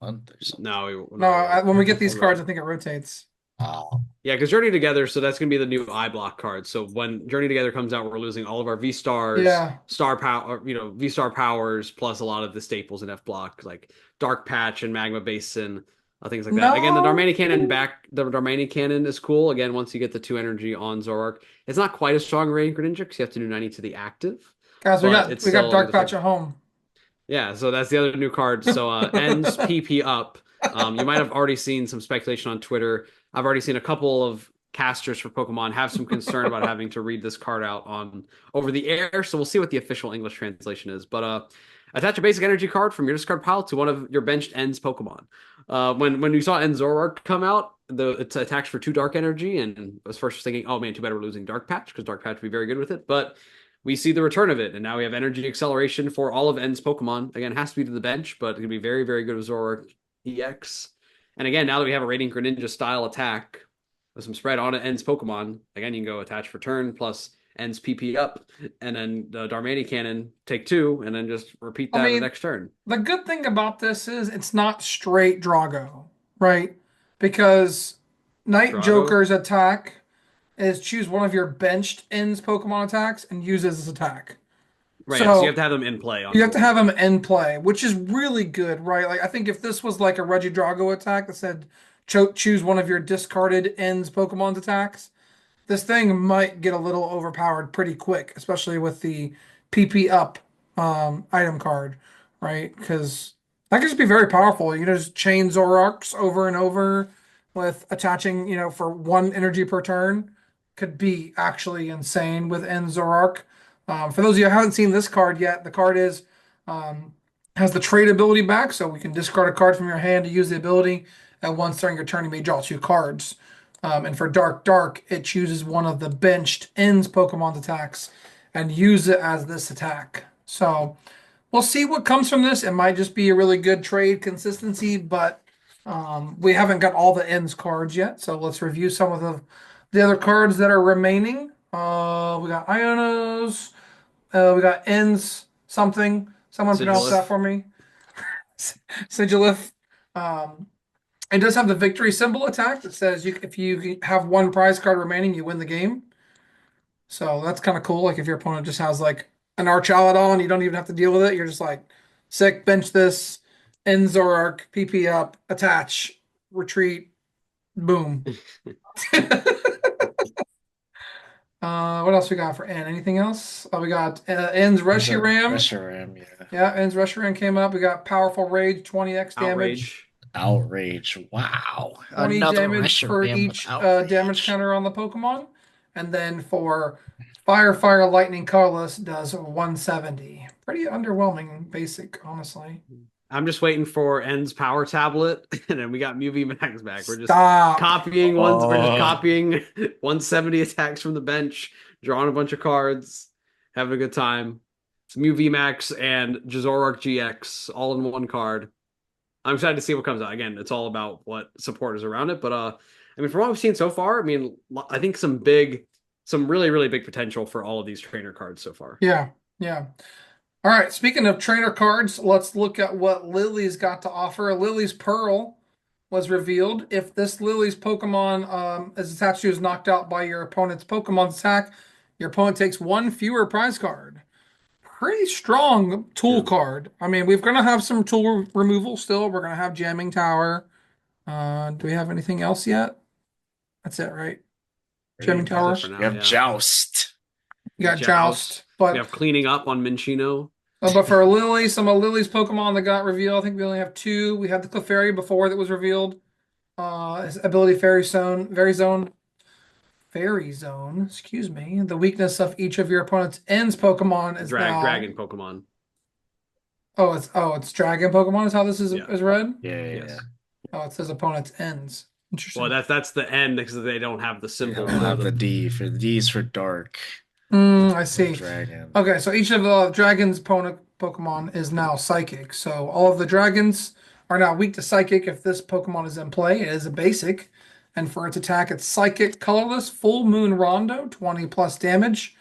a month or something. no! No, we won't. When we get these Hold cards, on. I think it rotates. Oh, Yeah, because Journey Together, so that's gonna be the new eye block card. So when Journey Together comes out, we're losing all of our V-Stars, Yeah. Star Power, V-Star powers, plus a lot of the staples in F block, like Dark Patch and Magma Basin, things like that. Again, No, the Darmanic Cannon is cool. Again, once you get the 2 energy on Zoroark, it's not quite as strong Radiant Greninja because you have to do 90 to the active, guys, but it's we got still Dark it's like Patch at home. yeah, so that's the other new card. So ends PP up. You might have already seen some speculation on Twitter. I've already seen a couple of casters for Pokemon have some concern about having to read this card out on over the air. So we'll see what the official English translation is. But attach a basic energy card from your discard pile to one of your benched ends Pokemon. When you saw End Zoroark come out, it's attached for 2 dark energy, and I was first thinking, oh man, too bad we're losing Dark Patch because Dark Patch would be very good with it. But we see the return of it, and now we have energy acceleration for all of End's Pokemon. Again, it has to be to the bench, but it's going to be very, very good with Zoroark EX. And again, now that we have a Radiant Greninja style attack with some spread on it, End's Pokemon, again, you can go attach for turn plus End's PP up, and then the Darmanic Cannon take 2, and then just repeat I that the mean, next turn. the good thing about this is it's not straight Drago, right? Because Night Drago? Joker's attack is choose one of your benched ends Pokemon attacks and use as this attack. Right, yeah, so you have So to have them in play on you have to board. have him in play, which is really good, right? Like I think if this was like a Regidrago attack that said choose one of your discarded ends Pokemon's attacks, this thing might get a little overpowered pretty quick, especially with the PP up item card, right? Because that could just be very powerful. You know, just chain Zoroarks over and over with attaching, for 1 energy per turn could be actually insane with N Zoroark. For those of you who haven't seen this card yet, the card is um, has the trade ability back, so we can discard a card from your hand to use the ability. At once during your turn, you may draw 2 cards. And for Dark, it chooses one of the benched ends Pokemon's attacks and use it as this attack. So we'll see what comes from this. It might just be a really good trade consistency, but we haven't got all the ends cards yet. So let's review some of the other cards that are remaining. We got Ionos. We got ends something. Someone pronounce that Sigilif. for me. Sigilif. Um, it does have the victory symbol attack that says if you have 1 prize card remaining, you win the game. So that's kind of cool. Like if your opponent just has like an Archaladon, you don't even have to deal with it. You're just like, sick, bench this, end Zoroark, PP up, attach, retreat, boom. What else we got for N? Anything else? We got N's there's a Reshiram. Reshiram, yeah. Yeah, N's Reshiram came up. We got Powerful Rage, 20x damage. Outrage. Outrage. Wow. 20 Another damage per Reshiram with each damage outrage. counter on the Pokemon. And then for Fire, Lightning, Colorless does 170. Pretty underwhelming basic, honestly. I'm just waiting for End's power tablet, and then we got Mew Max back. We're just Stop. copying ones. We're just Oh, copying 170 attacks from the bench, drawing a bunch of cards, having a good time. It's Mew Max and Zoroark GX all in one card. I'm excited to see what comes out. Again, it's all about what support is around it. But I mean, from what we've seen so far, I mean, I think some really, really big potential for all of these trainer cards so far. Yeah, yeah. All right, speaking of trainer cards, let's look at what Lily's got to offer. Lily's Pearl was revealed. If this Lily's Pokemon is attached to is knocked out by your opponent's Pokemon's attack, your opponent takes 1 fewer prize card. Pretty strong tool Yeah. card. I mean, we're gonna have some tool removal still. We're gonna have Jamming Tower. Do we have anything else yet? That's it, right? Jamming great. That's it Tower. for now. We have Yeah. Joust. You got Joust, We have cleaning up on Minchino. but for Lily, some of Lily's Pokemon that got revealed, I think we only have 2. We had the Clefairy before that was revealed. His ability Fairy Zone, excuse me. The weakness of each of your opponent's ends Pokemon is now. Dragon Pokemon. It's Dragon Pokemon is how this is Yeah. is read. Yeah, Yes. Oh, it says opponent's ends. Interesting. Well, that's the end because they don't have the We symbol. don't have the D for the D is for dark. I see. Dragon. Okay, so each of the dragon's opponent Pokemon is now Psychic. So all of the dragons are now weak to Psychic if this Pokemon is in play. It is a basic. And for its attack, it's Psychic Colorless Full Moon Rondo, 20 plus damage.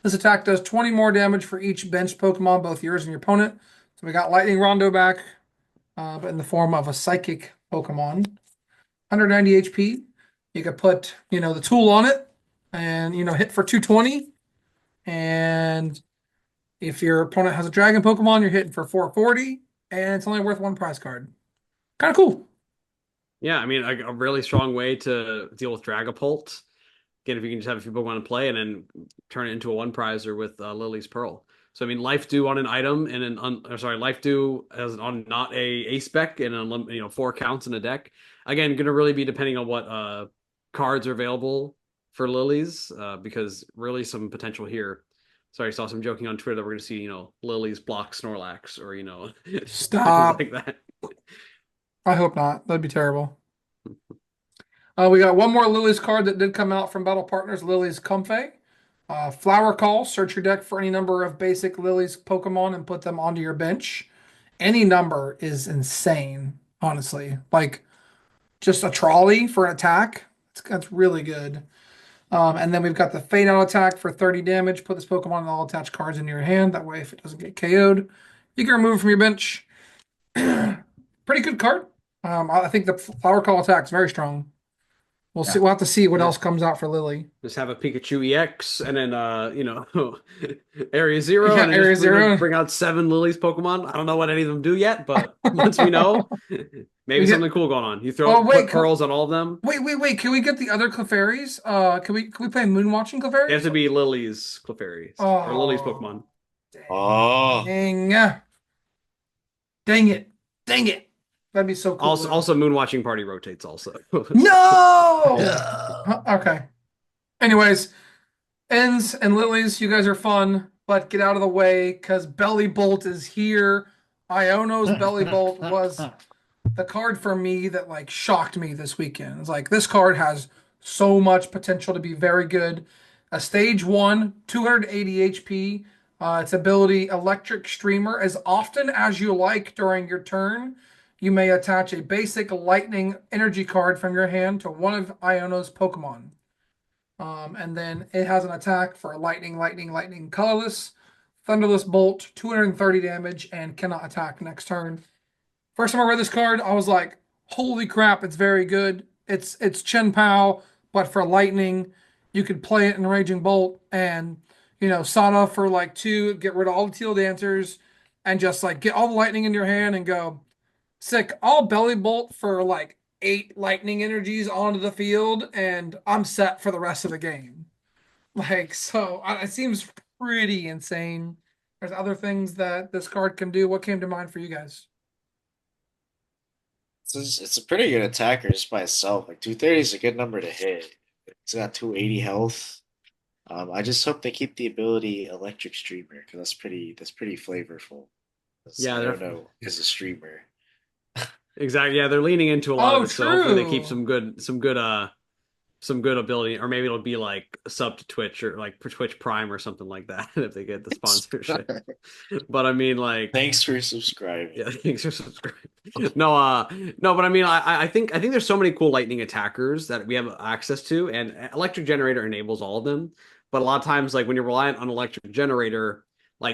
This attack does 20 more damage for each benched Pokemon, both yours and your opponent. So we got Lightning Rondo back, but in the form of a Psychic Pokemon. 190 HP. You could put, the tool on it and, hit for 220. And if your opponent has a Dragon Pokemon, you're hitting for 440. And it's only worth one prize card. Kind of cool. Yeah, I mean, a really strong way to deal with Dragapult. Again, if you can just have a few Pokemon in play and then turn it into a one prizer with Lily's Pearl. So I mean, life do on an item and life do as on not a spec and 4 counts in a deck. Again, going to really be depending on what cards are available for Lily's because really some potential here. Sorry, I saw some joking on Twitter that we're going to see Lily's block Snorlax or Stop. things like that. I hope not. That'd be terrible. We got one more Lily's card that did come out from Battle Partners, Lily's Comfey. Flower Call, search your deck for any number of basic Lily's Pokemon and put them onto your bench. Any number is insane, honestly. Like, just a trolley for an attack. That's really good. And then we've got the Fade Out attack for 30 damage. Put this Pokemon and all attached cards into your hand. That way, if it doesn't get KO'd, you can remove it from your bench. Pretty good card. I think the Flower Call attack is very strong. We'll see. We'll have to see what else comes out for Lily. Just have a Pikachu EX and then Area Zero Yeah, and then Area Zero. bring out 7 Lily's Pokemon. I don't know what any of them do yet, but once we know, maybe something cool going on. You put pearls on all of them. Wait. Can we get the other Clefairies? Can we play Moonwatching Clefairies? It has to be Lily's Clefairies or Lily's Pokemon. Dang it. That'd be so cool. Also Moonwatching Party rotates also. No! Okay. Anyways, Ends and Lilies, you guys are fun, but get out of the way because Belly Bolt is here. Iono's Belly Bolt was the card for me that shocked me this weekend. It's like this card has so much potential to be very good. A stage 1, 280 HP. Its ability, Electric Streamer. As often as you like during your turn, you may attach a basic lightning energy card from your hand to one of Iono's Pokemon. And then it has an attack for lightning, colorless, thunderless bolt, 230 damage, and cannot attack next turn. First time I read this card, I was like, holy crap, it's very good. It's Chen Pao, but for lightning, you could play it in Raging Bolt and Sada for 2, get rid of all the Teal Dancers, and just get all the lightning in your hand and go, sick, I'll Belly Bolt for 8 lightning energies onto the field, and I'm set for the rest of the game. So it seems pretty insane. There's other things that this card can do. What came to mind for you guys? It's a pretty good attacker just by itself. 230 is a good number to hit. It's got 280 health. I just hope they keep the ability Electric Streamer because that's pretty flavorful. Yeah, I don't know is a streamer. Exactly. Yeah, they're leaning into a lot of it, so hopefully they keep True. some good ability, or maybe it'll be a sub to Twitch or Twitch Prime or something like that if they get the sponsorship. But I mean, thanks for subscribing. Yeah, thanks for subscribing. No, but I mean, I think there's so many cool lightning attackers that we have access to, and Electric Generator enables all of them. But a lot of times, when you're reliant on Electric Generator,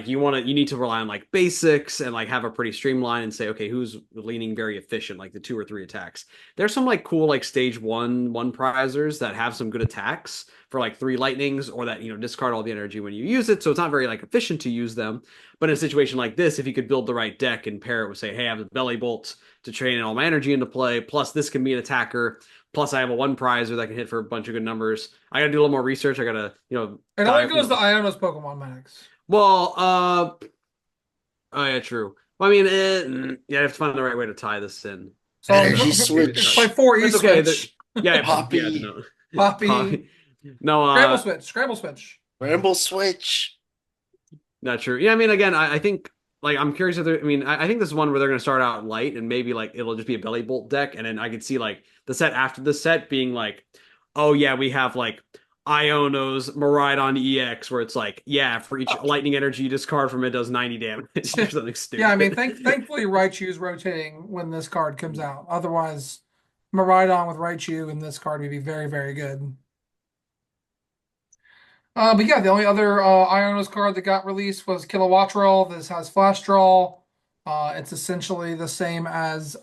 you need to rely on basics and have a pretty streamlined and say, okay, who's leaning very efficient, the 2 or 3 attacks. There's some cool stage 1 prizers that have some good attacks for 3 lightnings, or that discard all the energy when you use it, so it's not very efficient to use them. But in a situation like this, if you could build the right deck and pair it with, say, hey, I have a Belly Bolt to train all my energy into play, plus this can be an attacker, plus I have a 1 prizer that can hit for a bunch of good numbers. I gotta do a little more research. I gotta It only goes to Iono's Pokemon, Max. Well, oh yeah, true. Well, I mean, yeah, I have to find the right way to tie this in. So Energy switch. Play 4 E okay. switch. Yeah, Poppy. Yeah, no. Poppy. No, Scramble switch. Ramble switch. Not true. Yeah, I mean, again, I think I'm curious if I mean, I think this is one where they're going to start out light and maybe it'll just be a Belly Bolt deck, and then I could see the set after the set being oh yeah, we have Iono's Maridon EX, where it's like, yeah, for each lightning energy you discard from it does 90 damage or something Yeah, I mean, stupid. thankfully Raichu's rotating when this card comes out. Otherwise, Maridon with Raichu and this card would be very, very good. But yeah, the only other Ionos card that got released was Kilowattrel. This has Flash Draw. It's essentially the same as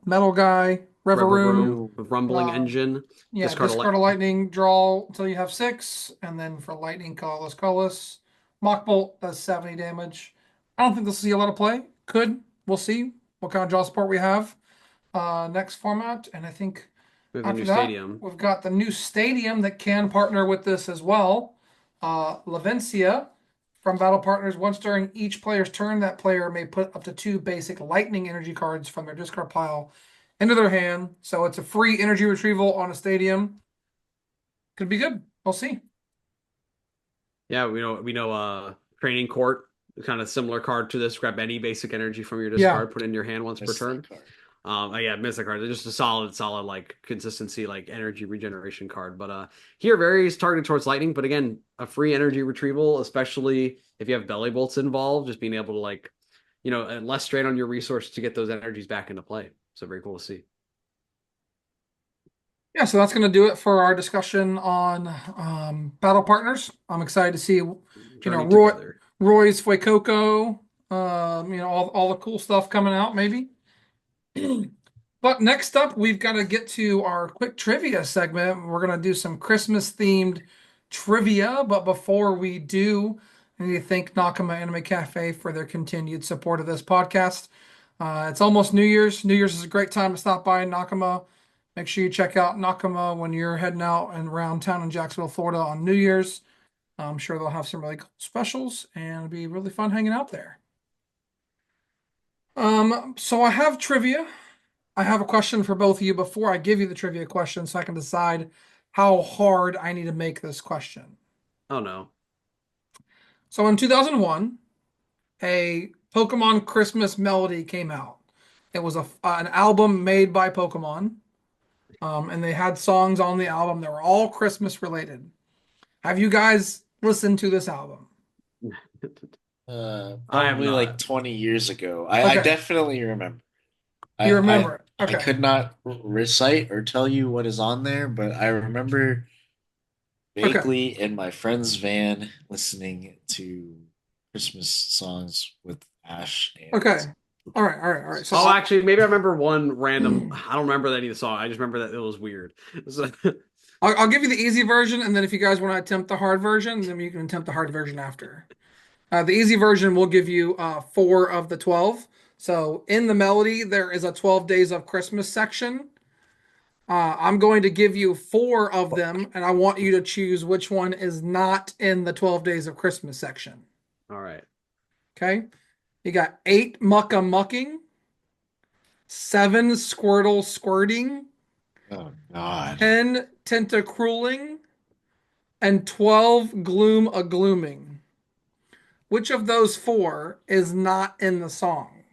Metal Guy, Reverum. River Ooh. with Rumbling Uh, Engine. yeah, Discard a discard a lightning, draw until you have six, and then for lightning, colorless. Mock Bolt does 70 damage. I don't think this will see a lot of play. Could. We'll see what kind of draw support we have next format. And I think with the new after that, stadium. we've got the new stadium that can partner with this as well. Lavencia from Battle Partners. Once during each player's turn, that player may put up to two basic lightning energy cards from their discard pile into their hand. So it's a free energy retrieval on a stadium. Could be good. We'll see. Yeah, we know Training Court, kind of similar card to this. Grab any basic energy from your Yeah. discard, put it in your hand once per Missed turn. that card. Yeah, Mystic card. They're just a solid like consistency, like energy regeneration card. But here varies targeted towards lightning, but again, a free energy retrieval, especially if you have belly bolts involved, just being able to like, less strain on your resource to get those energies back into play. So very cool to see. Yeah, so that's going to do it for our discussion on Battle Partners. I'm excited to see, Journey Roy, together. Roy's Fuecoco, all the cool stuff coming out, maybe. But next up, we've got to get to our quick trivia segment. We're going to do some Christmas themed trivia. But before we do, I need to thank Nakama Anime Cafe for their continued support of this podcast. It's almost New Year's. New Year's is a great time to stop by Nakama. Make sure you check out Nakama when you're heading out and around town in Jacksonville, Florida on New Year's. I'm sure they'll have some really cool specials and it'll be really fun hanging out there. So I have trivia. I have a question for both of you before I give you the trivia question so I can decide how hard I need to make this question. Oh no. So in 2001, a Pokemon Christmas melody came out. It was an album made by Pokemon, and they had songs on the album that were all Christmas related. Have you guys listened to this album? I have Probably like not. 20 years ago. I Okay, definitely remember. you I, I remember it. I Okay, could not recite or tell you what is on there, but I remember okay, vaguely in my friend's van listening to Christmas songs with Ash and okay. All right, all right, all right. So Oh, actually, maybe I remember one random. I don't remember any of the song. I just remember that it was weird. So, I'll give you the easy version, and then if you guys want to attempt the hard version, then you can attempt the hard version after. The easy version will give you four of the 12. So in the melody, there is a 12 Days of Christmas section. I'm going to give you four of them, and I want you to choose which one is not in the 12 Days of Christmas section. all right. Okay? You got eight Mucka Mucking, seven Squirtle Squirting, oh God. 10 Tentacrueling, and 12 Gloom a Glooming. Which of those four is not in the song?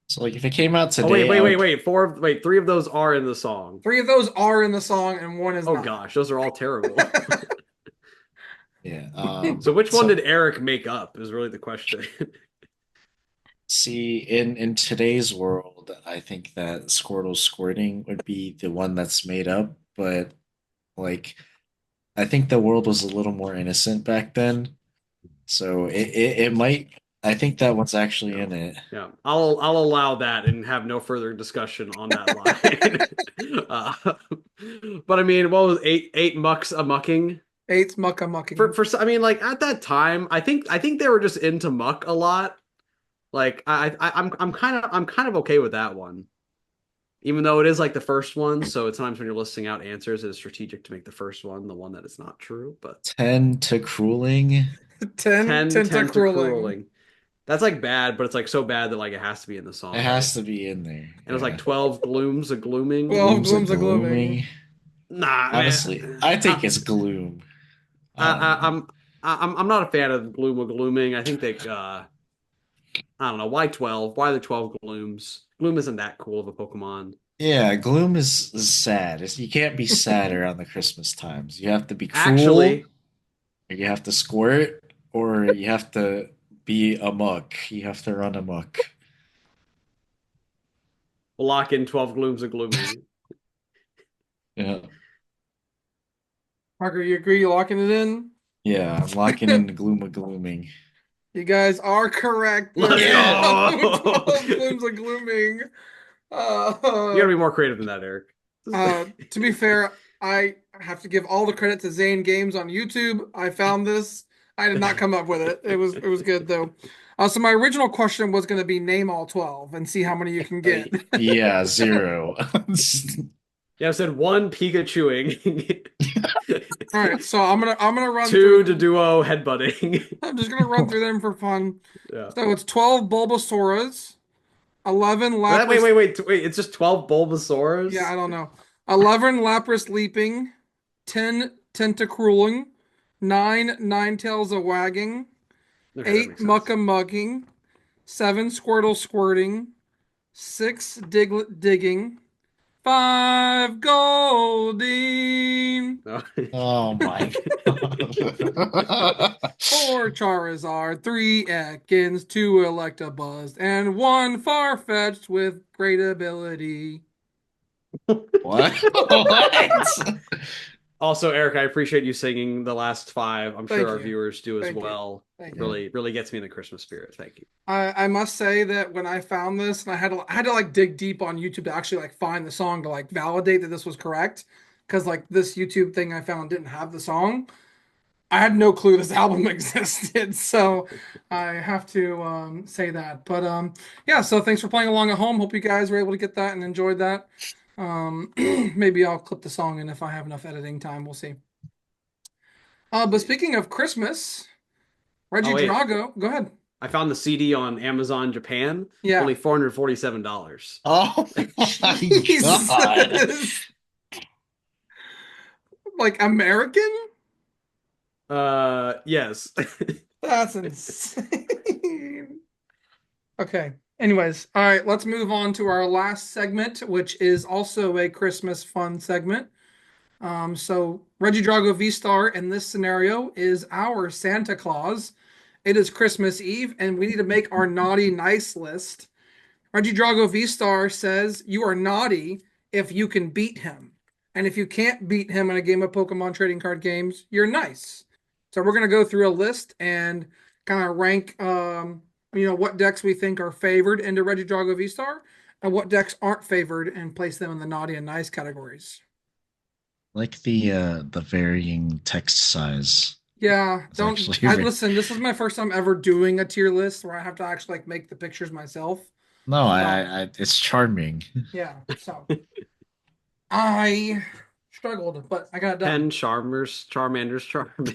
So like if it came out Oh wait, today, wait, I wait, would wait. Three of those are in the song. Three of those are in the song, and one is Oh not. gosh, those are all terrible. yeah. So which one So did Eric make up is really the question. see in today's world, I think that Squirtle squirting would be the one that's made up, but like I think the world was a little more innocent back then. So it might I think that one's actually in it. Yeah, I'll allow that and have no further discussion on that line. But I mean, what was eight mucks a mucking? Eight's Mucka Mucking. I mean, like at that time, I think they were just into muck a lot. Like I'm kind of okay with that one, even though it is like the first one. So at times when you're listing out answers, it is strategic to make the first one the one that is not true. But 10 to crueling. 10 ten to Tentacrueling. crueling. That's like bad, but it's like so bad that like it has to be in the It song, right? has to be in there. And it was like Yeah. 12 glooms a glooming. 12 Gloom's a Glooms a Glooming. glooming. Nah, Honestly, man. I think it's gloom. I don't I, know. I'm I'm not a fan of gloom a glooming. I think they I don't know why 12. Why the 12 glooms? Gloom isn't that cool of a Pokemon. Yeah, gloom is sad. You can't be sad around the Christmas times. You have to be cruel, Actually, or you have to squirt, or you have to be amok. You have to run amok. we'll lock in 12 glooms of glooming. Yeah, Parker, you agree? You locking it in? yeah. I'm locking in the gloom of glooming. You guys are correct. Let's There is Yeah. no go. 12 glooms of glooming. You gotta Uh, be more creative than that, Eric. to be fair, I have to give all the credit to Zane Games on YouTube. I found this. I did not come up with it. It was good though. So my original question was going to be name all 12 and see how many you can get. Yeah, zero. Yeah, I said one Pikachuing, All right, so I'm gonna run through two to them. duo headbutting. I'm just gonna run through them for fun. Yeah. So it's 12 Bulbasauras, 11 Wait, Lapras. wait, wait, wait. It's just 12 Yeah, Bulbasaurs? I don't know. 11 Lapras Leaping, 10 Tentacrueling, 9 Ninetales a Wagging, Okay, that 8 makes sense. Mucka Mugging, 7 Squirtle Squirting, 6 Diglett Digging, 5 Goldeen, No. Oh my God. 4 Charizard, 3 Ekans, 2 Electabuzz, and 1 Farfetch'd with great ability. What? What? Also, Eric, I appreciate you singing the last five. I'm sure Thank our you. viewers do as Thank you. well. Thank you. Yeah. Really, really gets me in the Christmas spirit. Thank you. I must say that when I found this and I had to like dig deep on YouTube to actually like find the song to like validate that this was correct because like this YouTube thing I found didn't have the song. I had no clue this album existed, so I have to say that. But yeah, so thanks for playing along at home. Hope you guys were able to get that and enjoyed that. Maybe I'll clip the song in if I have enough editing time. We'll see. But speaking of Christmas, Oh Reggie wait, Drago, go ahead. I found the CD on Amazon Japan, Yeah. only $447. Oh my God. Jesus. Like American? Yes. That's insane. Okay. Anyways, all right, let's move on to our last segment, which is also a Christmas fun segment. So Regidrago V-Star in this scenario is our Santa Claus. It is Christmas Eve, and we need to make our naughty nice list. Regidrago V-Star says you are naughty if you can beat him. And if you can't beat him in a game of Pokemon trading card games, you're nice. So we're gonna go through a list and kind of rank what decks we think are favored into Regidrago V-Star and what decks aren't favored and place them in the naughty and nice categories. Like the varying text size. Yeah, It's don't actually I listen, this is my first time ever doing a tier list where I have to actually like make the pictures myself. no, So it's charming. yeah, so I struggled, but I got it done. 10 Charmers, Charmanders, Charming.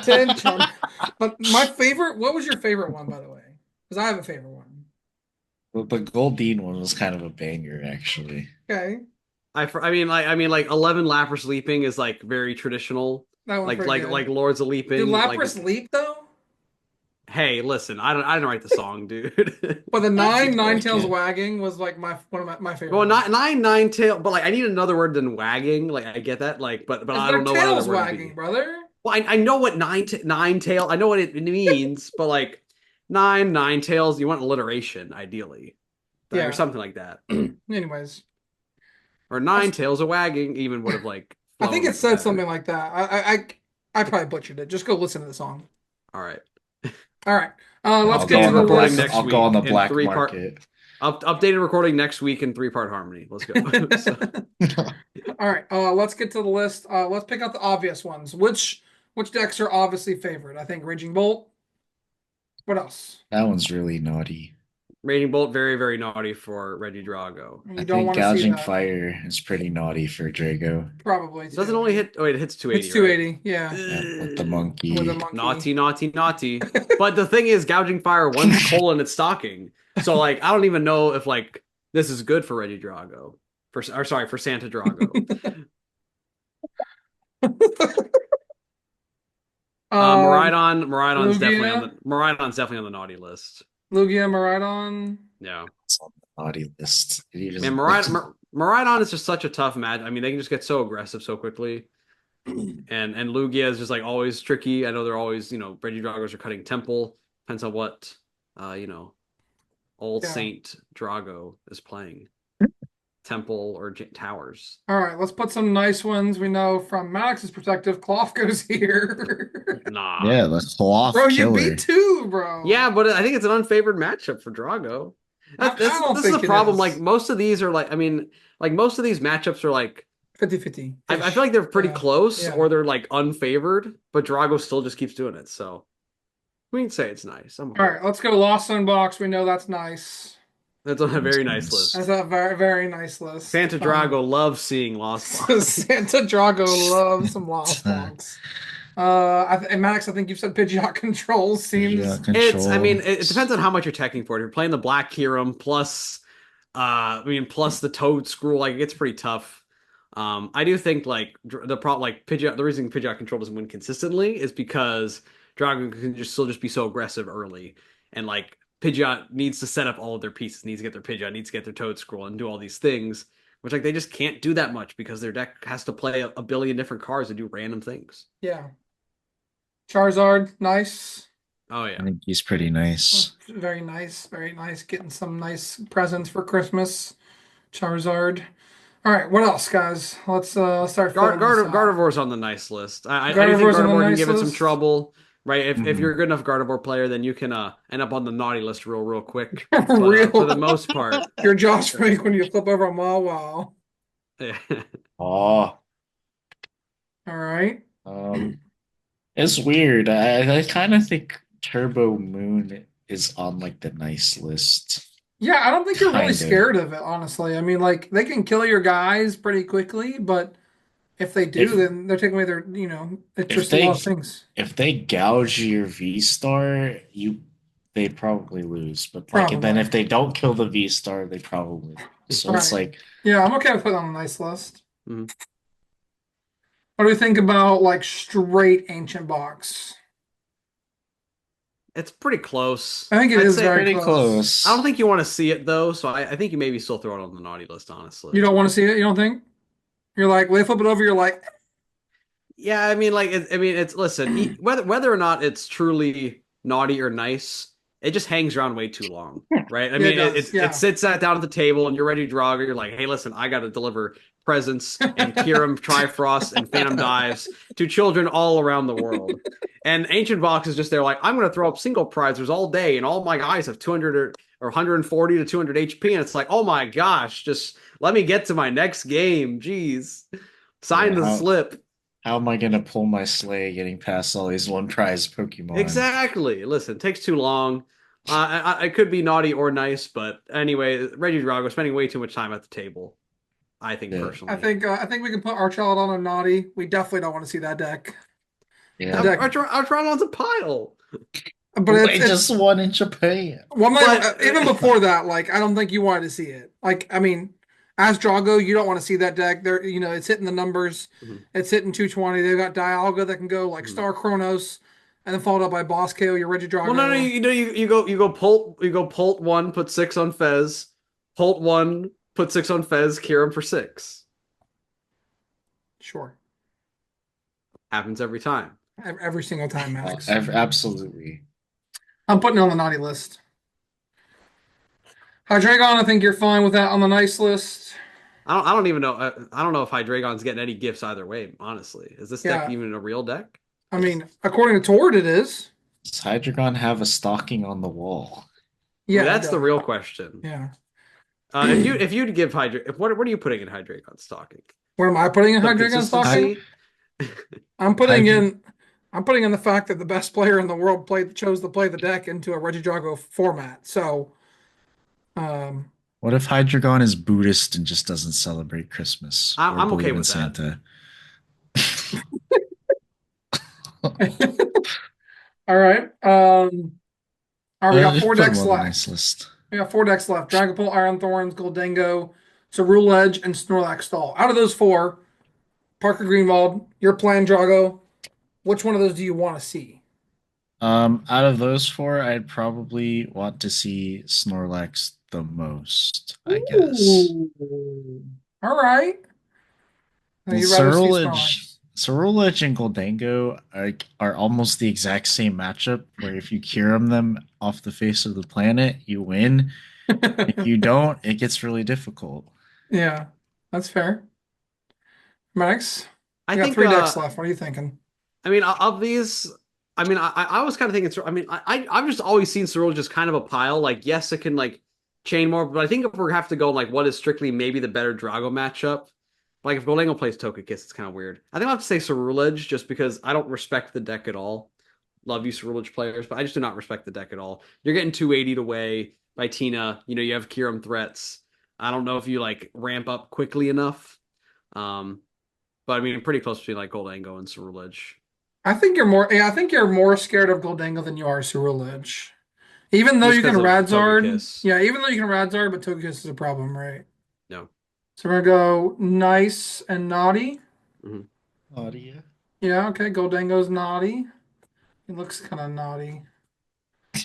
10 charm. But my favorite, what was your favorite one, by the way? Because I have a favorite one. The Goldeen one was kind of a banger, actually. Okay, I mean, like 11 Lapras Leaping is like very traditional, that one's like pretty like good. like Lords of Do Leaping. Like, Lapras leap though? hey, listen, I didn't write the song, dude. But the I nine feel nine like tails it. wagging was like one of my favorite Well, ones. nine tail, but like I need another word than wagging. Like I get that, like, but Is I their don't know what other tails word to wagging, be. brother? Well, I know what nine tail. I know what it means, but like nine tails, you want alliteration ideally, or Yeah. something like that, Anyways, or that's, nine tails a wagging even would have like I think it flown said better. something like that. I probably butchered it. Just go listen to the song. All right. All right. Let's I'll get go to Updated on the the black. recording list. next I'll go on week the in black three part. market. Updated recording next week in three-part harmony. Let's go. So, All right, let's get to the list. Let's pick out the obvious ones. Which decks are obviously favored? I think Raging Bolt. What else? That one's really naughty. Raging Bolt, very, very naughty for Regidrago. I You don't think want to see gouging that. fire is pretty naughty for Drago. Probably Doesn't too. only hit. Oh wait, it hits It's 280, right? 280. Yeah, Yeah, with the with a monkey. monkey. Naughty, naughty, naughty. But the thing is, gouging fire once coal in its stocking. So like, I don't even know if like this is good for Regidrago. For Santa Drago. um, Maridon's definitely on the naughty list. Lugia, Maridon. Yeah. It's on the naughty list. You Man, just like Maridon is just such a tough match. I mean, they can just get so aggressive so quickly. And Lugia is just like always tricky. I know they're always, Regidragos are cutting Temple. Depends on what uh, you know, old Yeah. Saint Drago is playing. Temple or Towers. All right, let's put some nice ones. We know from Max's perspective, Cloth goes here. Nah. Yeah, the cloth Bro, you beat killer. two, bro. Yeah, but I think it's an unfavored matchup for Drago. I don't This is a think it problem. Like is. most of these are like, I mean, like most of these matchups are like, 50-50 I feel ish. like they're pretty Yeah. close Yeah. or they're like unfavored, but Drago still just keeps doing it. So we can say it's nice. I'm All okay. right, let's go Lost Unbox. We know that's nice. That's on a That's very nice nice. That's list. a very, very nice list. Santa Drago loves seeing Lost Box. Santa Drago loves some Lost Box. And Max, I think you've said Pidgeot Control Yeah, seems I control. mean, it depends on how much you're teching for it. If you're playing the Black Kyurem plus, plus the Toad Screw, like it gets pretty tough. I do think like the problem, like Pidgeot, the reason Pidgeot Control doesn't win consistently is because Dragon can just still just be so aggressive early, and like Pidgeot needs to set up all of their pieces, needs to get their Pidgeot, needs to get their Toad Scroll, and do all these things, which like they just can't do that much because their deck has to play a billion different cards and do random things. yeah. Charizard, nice. Oh I yeah. think he's pretty nice. Very nice, very nice. Getting some nice presents for Christmas. Charizard. All right, what else, guys? Let's start filling this out. Gardevoir's on the nice list. I do think Gardevoir's on the Gardevoir can nice give it some list. trouble, right? If Mhm. you're a good enough Gardevoir player, then you can end up on the naughty list real quick. But for the Real. most part, You're Josh Frank when you flip over a Mall Wow. yeah. Oh, All right. it's weird. I kind of think Turbo Moon is on like the nice list. Yeah, I don't think you're really Kind of. scared of it, honestly. I mean, like they can kill your guys pretty quickly, but if they do, If then they're taking away their, it's if just a lot of they things. if they gouge your V Star, they probably lose. But like, and then Probably. if they don't kill the V Star, they probably lose. So it's Right. like Yeah, I'm okay with putting it on a nice list. Mhm. What do we think about like straight ancient box? It's pretty close. I think it I'd is say very pretty close. I don't close. think you want to see it though, so I think you maybe still throw it on the naughty list, You honestly. don't want to see it, you don't think? You're like, when they flip it over, you're like, Yeah, I mean, like, I mean, it's listen, whether or not it's truly naughty or nice, it just hangs around way too long, right? I yeah, it mean, does. it Yeah. sits that down at the table, and you're ready to draw. You're like, hey, listen, I got to deliver presents and Kyurem, Trifrost, and Phantom Dives to children all around the world. And Ancient Box is just there, like, I'm going to throw up single prizers all day, and all my guys have 200 or 140 to 200 HP, and it's like, oh my gosh, just let me get to my next game. Jeez, sign Yeah, the slip. how am I gonna pull my sleigh getting past all these one prize Pokemon? Exactly. Listen, it takes too long. I could be naughty or nice, but anyway, Regidrago spending way too much time at the table. I think Yeah. personally. I think we can put our child on a naughty. We definitely don't want to see that deck. The Yeah. deck, Our Tronon's a pile. but Wait, it's just one in Japan. well, But even before that, like I don't think you wanted to see it. Like I mean, as Drago, you don't want to see that deck. There, it's hitting the numbers. Mhm, It's hitting 220. They've got Dialga that can go like mhm. Star Chronos, and then followed up by Boss KO. Your Well, no, Regidrago. you go Pult one, put six on Fez, Pult one, put six on Fez, Kieran for six. Sure, Happens every time. every single time, Max. Absolutely. I'm putting it on the naughty list. Hydreigon, I think you're fine with that on the nice list. I don't even know. I don't know if Hydreigon's getting any gifts either way. Honestly, is this deck Yeah, even a real deck? I mean, according to Tord, it is. Does Hydreigon have a stocking on the wall? I mean, Yeah, it that's the does. real question. Yeah. If you'd give what are you putting in Hydreigon's stocking? Where am I putting in Some Hydreigon stocking? consistency. I'm putting Hydre in I'm putting in the fact that the best player in the world chose to play the deck into a Regidrago format. So, um, What if Hydreigon is Buddhist and just doesn't celebrate Christmas or I'm okay believe in with that. Santa? all right. All right, we got Just four put him decks on the nice left. list. We got four decks left. Dragapult, Iron Thorns, Goldengo, Cerule Edge, and Snorlax Stall. Out of those four, Parker Greenwald, your plan, Drago. Which one of those do you want to see? Out of those four, I'd probably want to see Snorlax the most, I guess. Ooh. All right. So Well, you'd rather see Snorlax. Cerulege and Goldango are almost the exact same matchup, where if you cure them off the face of the planet, you win. If you don't, it gets really difficult. Yeah, that's fair. Max, I we got think three decks left. What are you thinking? I mean, of these, I mean, I was kind of thinking. I mean, I've just always seen Cerule just kind of a pile. Like, yes, it can like chain more, but I think if we have to go like what is strictly maybe the better Drago matchup, like if Goldango plays Togekiss, it's kind of weird. I think I'll have to say Cerulege just because I don't respect the deck at all. Love you Cerulege players, but I just do not respect the deck at all. You're getting 280'd away by Tina. You know, you have Kyurem threats. I don't know if you like ramp up quickly enough. Um, but I mean, pretty close between like Goldango and Cerulege. I think you're more. Yeah, I think you're more scared of Goldango than you are Ceruledge. Even though Just you can because of Radzard, Togekiss. yeah, even though you can Radzard, but Togekiss is a problem, right? No. So we're gonna go nice and naughty. Mhm. Claudia. Yeah, okay. Goldango's naughty. He looks kind of naughty.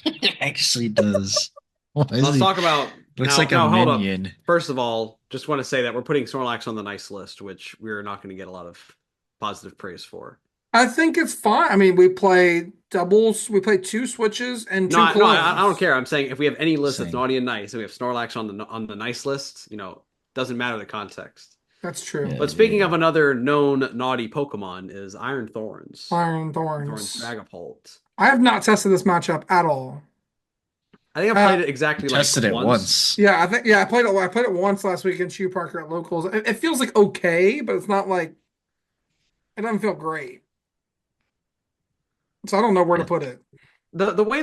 It actually does. Why is Let's he? talk about Looks now. like a No, hold up. minion. First of all, just want to say that we're putting Snorlax on the nice list, which we're not going to get a lot of positive praise for. I think it's fine. I mean, we play doubles. We play two switches and No, two no, I don't colorless. care. I'm saying if we have any list that's Saying, naughty and nice, and we have Snorlax on the nice list, doesn't matter the context. That's true. yeah, But yeah, speaking of yeah. another known naughty Pokemon is Iron Thorns. Iron Thorns Thorns. Dragapult. I have not tested this matchup at all. I think I Uh, played it I exactly like tested it once. once. yeah, I think I played it. I played it once last week in Shoe Parker at locals. It feels like okay, but it's not like it doesn't feel great. So I don't know where to Yeah. put it. The way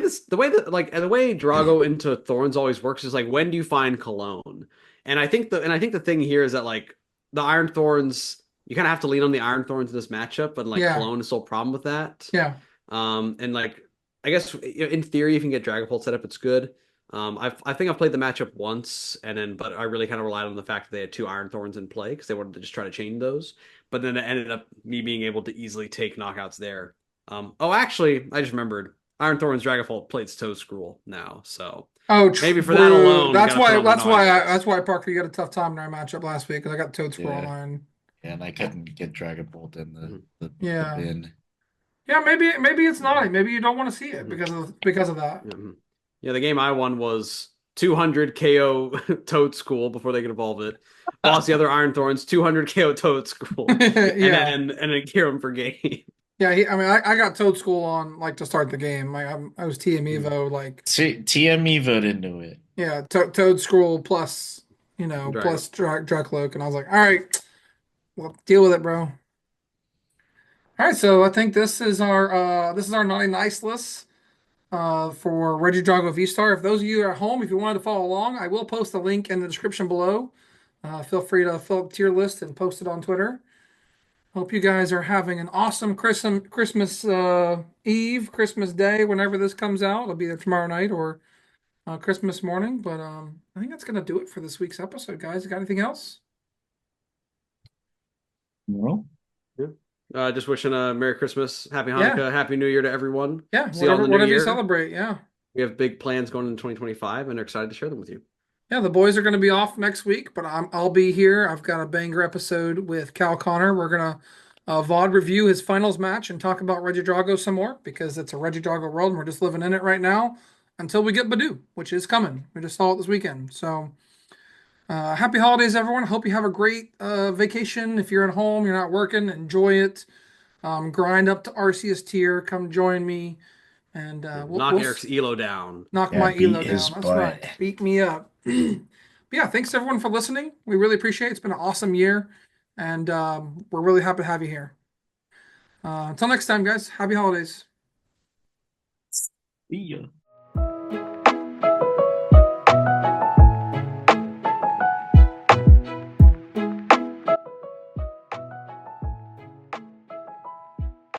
Drago into Thorns always works is like when do you find Cologne? And I think the thing here is that like the Iron Thorns, you kind of have to lean on the Iron Thorns in this matchup, but like Yeah, Cologne is still a problem with that. yeah. And like I guess in theory, if you can get Dragapult set up, it's good. I think I've played the matchup once, and then but I really kind of relied on the fact that they had two Iron Thorns in play because they wanted to just try to chain those. But then it ended up me being able to easily take knockouts there. Oh, actually, I just remembered. Iron Thorns Dragapult plays Toad Scroll now, so Oh, maybe for that true. alone, we got to put on the naughty That's list. why Parker, you had a tough time in our matchup last week because I got Toad Squirrel Yeah. Iron. And I couldn't get Dragapult in Mhm. the Yeah, bin. yeah. Maybe it's naughty. Maybe you don't want to see it Mhm. because of that. Mhm. Yeah, the game I won was 200 KO Toad School before they could evolve it. Boss the other Iron Thorns, 200 KO Toad School, Yeah. and then gear him for game. Yeah, I mean, I got Toad School on like to start the game. I was TM Evo, like TME voted into it. yeah, Toad Scroll plus Dragon. plus Dracloak, and I was like, all right, well, deal with it, bro. All right, so I think this is our naughty nice list for Regidrago Vstar. If those of you are at home, if you wanted to follow along, I will post a link in the description below. Feel free to fill up tier list and post it on Twitter. Hope you guys are having an awesome Christmas Eve, Christmas Day, whenever this comes out. It'll be there tomorrow night or Christmas morning. But I think that's gonna do it for this week's episode, guys. Got anything else? No. Yeah. Just wishing a Merry Christmas, Happy Yeah, Hanukkah, Happy New Year to everyone. yeah. See you all in the new Whatever you year. celebrate. Yeah, We have big plans going into 2025 and are excited to share them with you. yeah. The boys are gonna be off next week, but I'll be here. I've got a banger episode with Cal Connor. We're gonna VOD review his finals match and talk about Regidrago some more because it's a Regidrago world and we're just living in it right now until we get Badoo, which is coming. We just saw it this weekend. So happy holidays, everyone. Hope you have a great vacation. If you're at home, you're not working, enjoy it. Grind up to Arceus tier. Come join me, and Knock Eric's Elo down. knock Yeah, my beat elo his down. That's right. butt. Beat me up. But yeah, thanks everyone for listening. We really appreciate it. It's been an awesome year, and we're really happy to have you here. Until next time, guys. Happy holidays. See ya.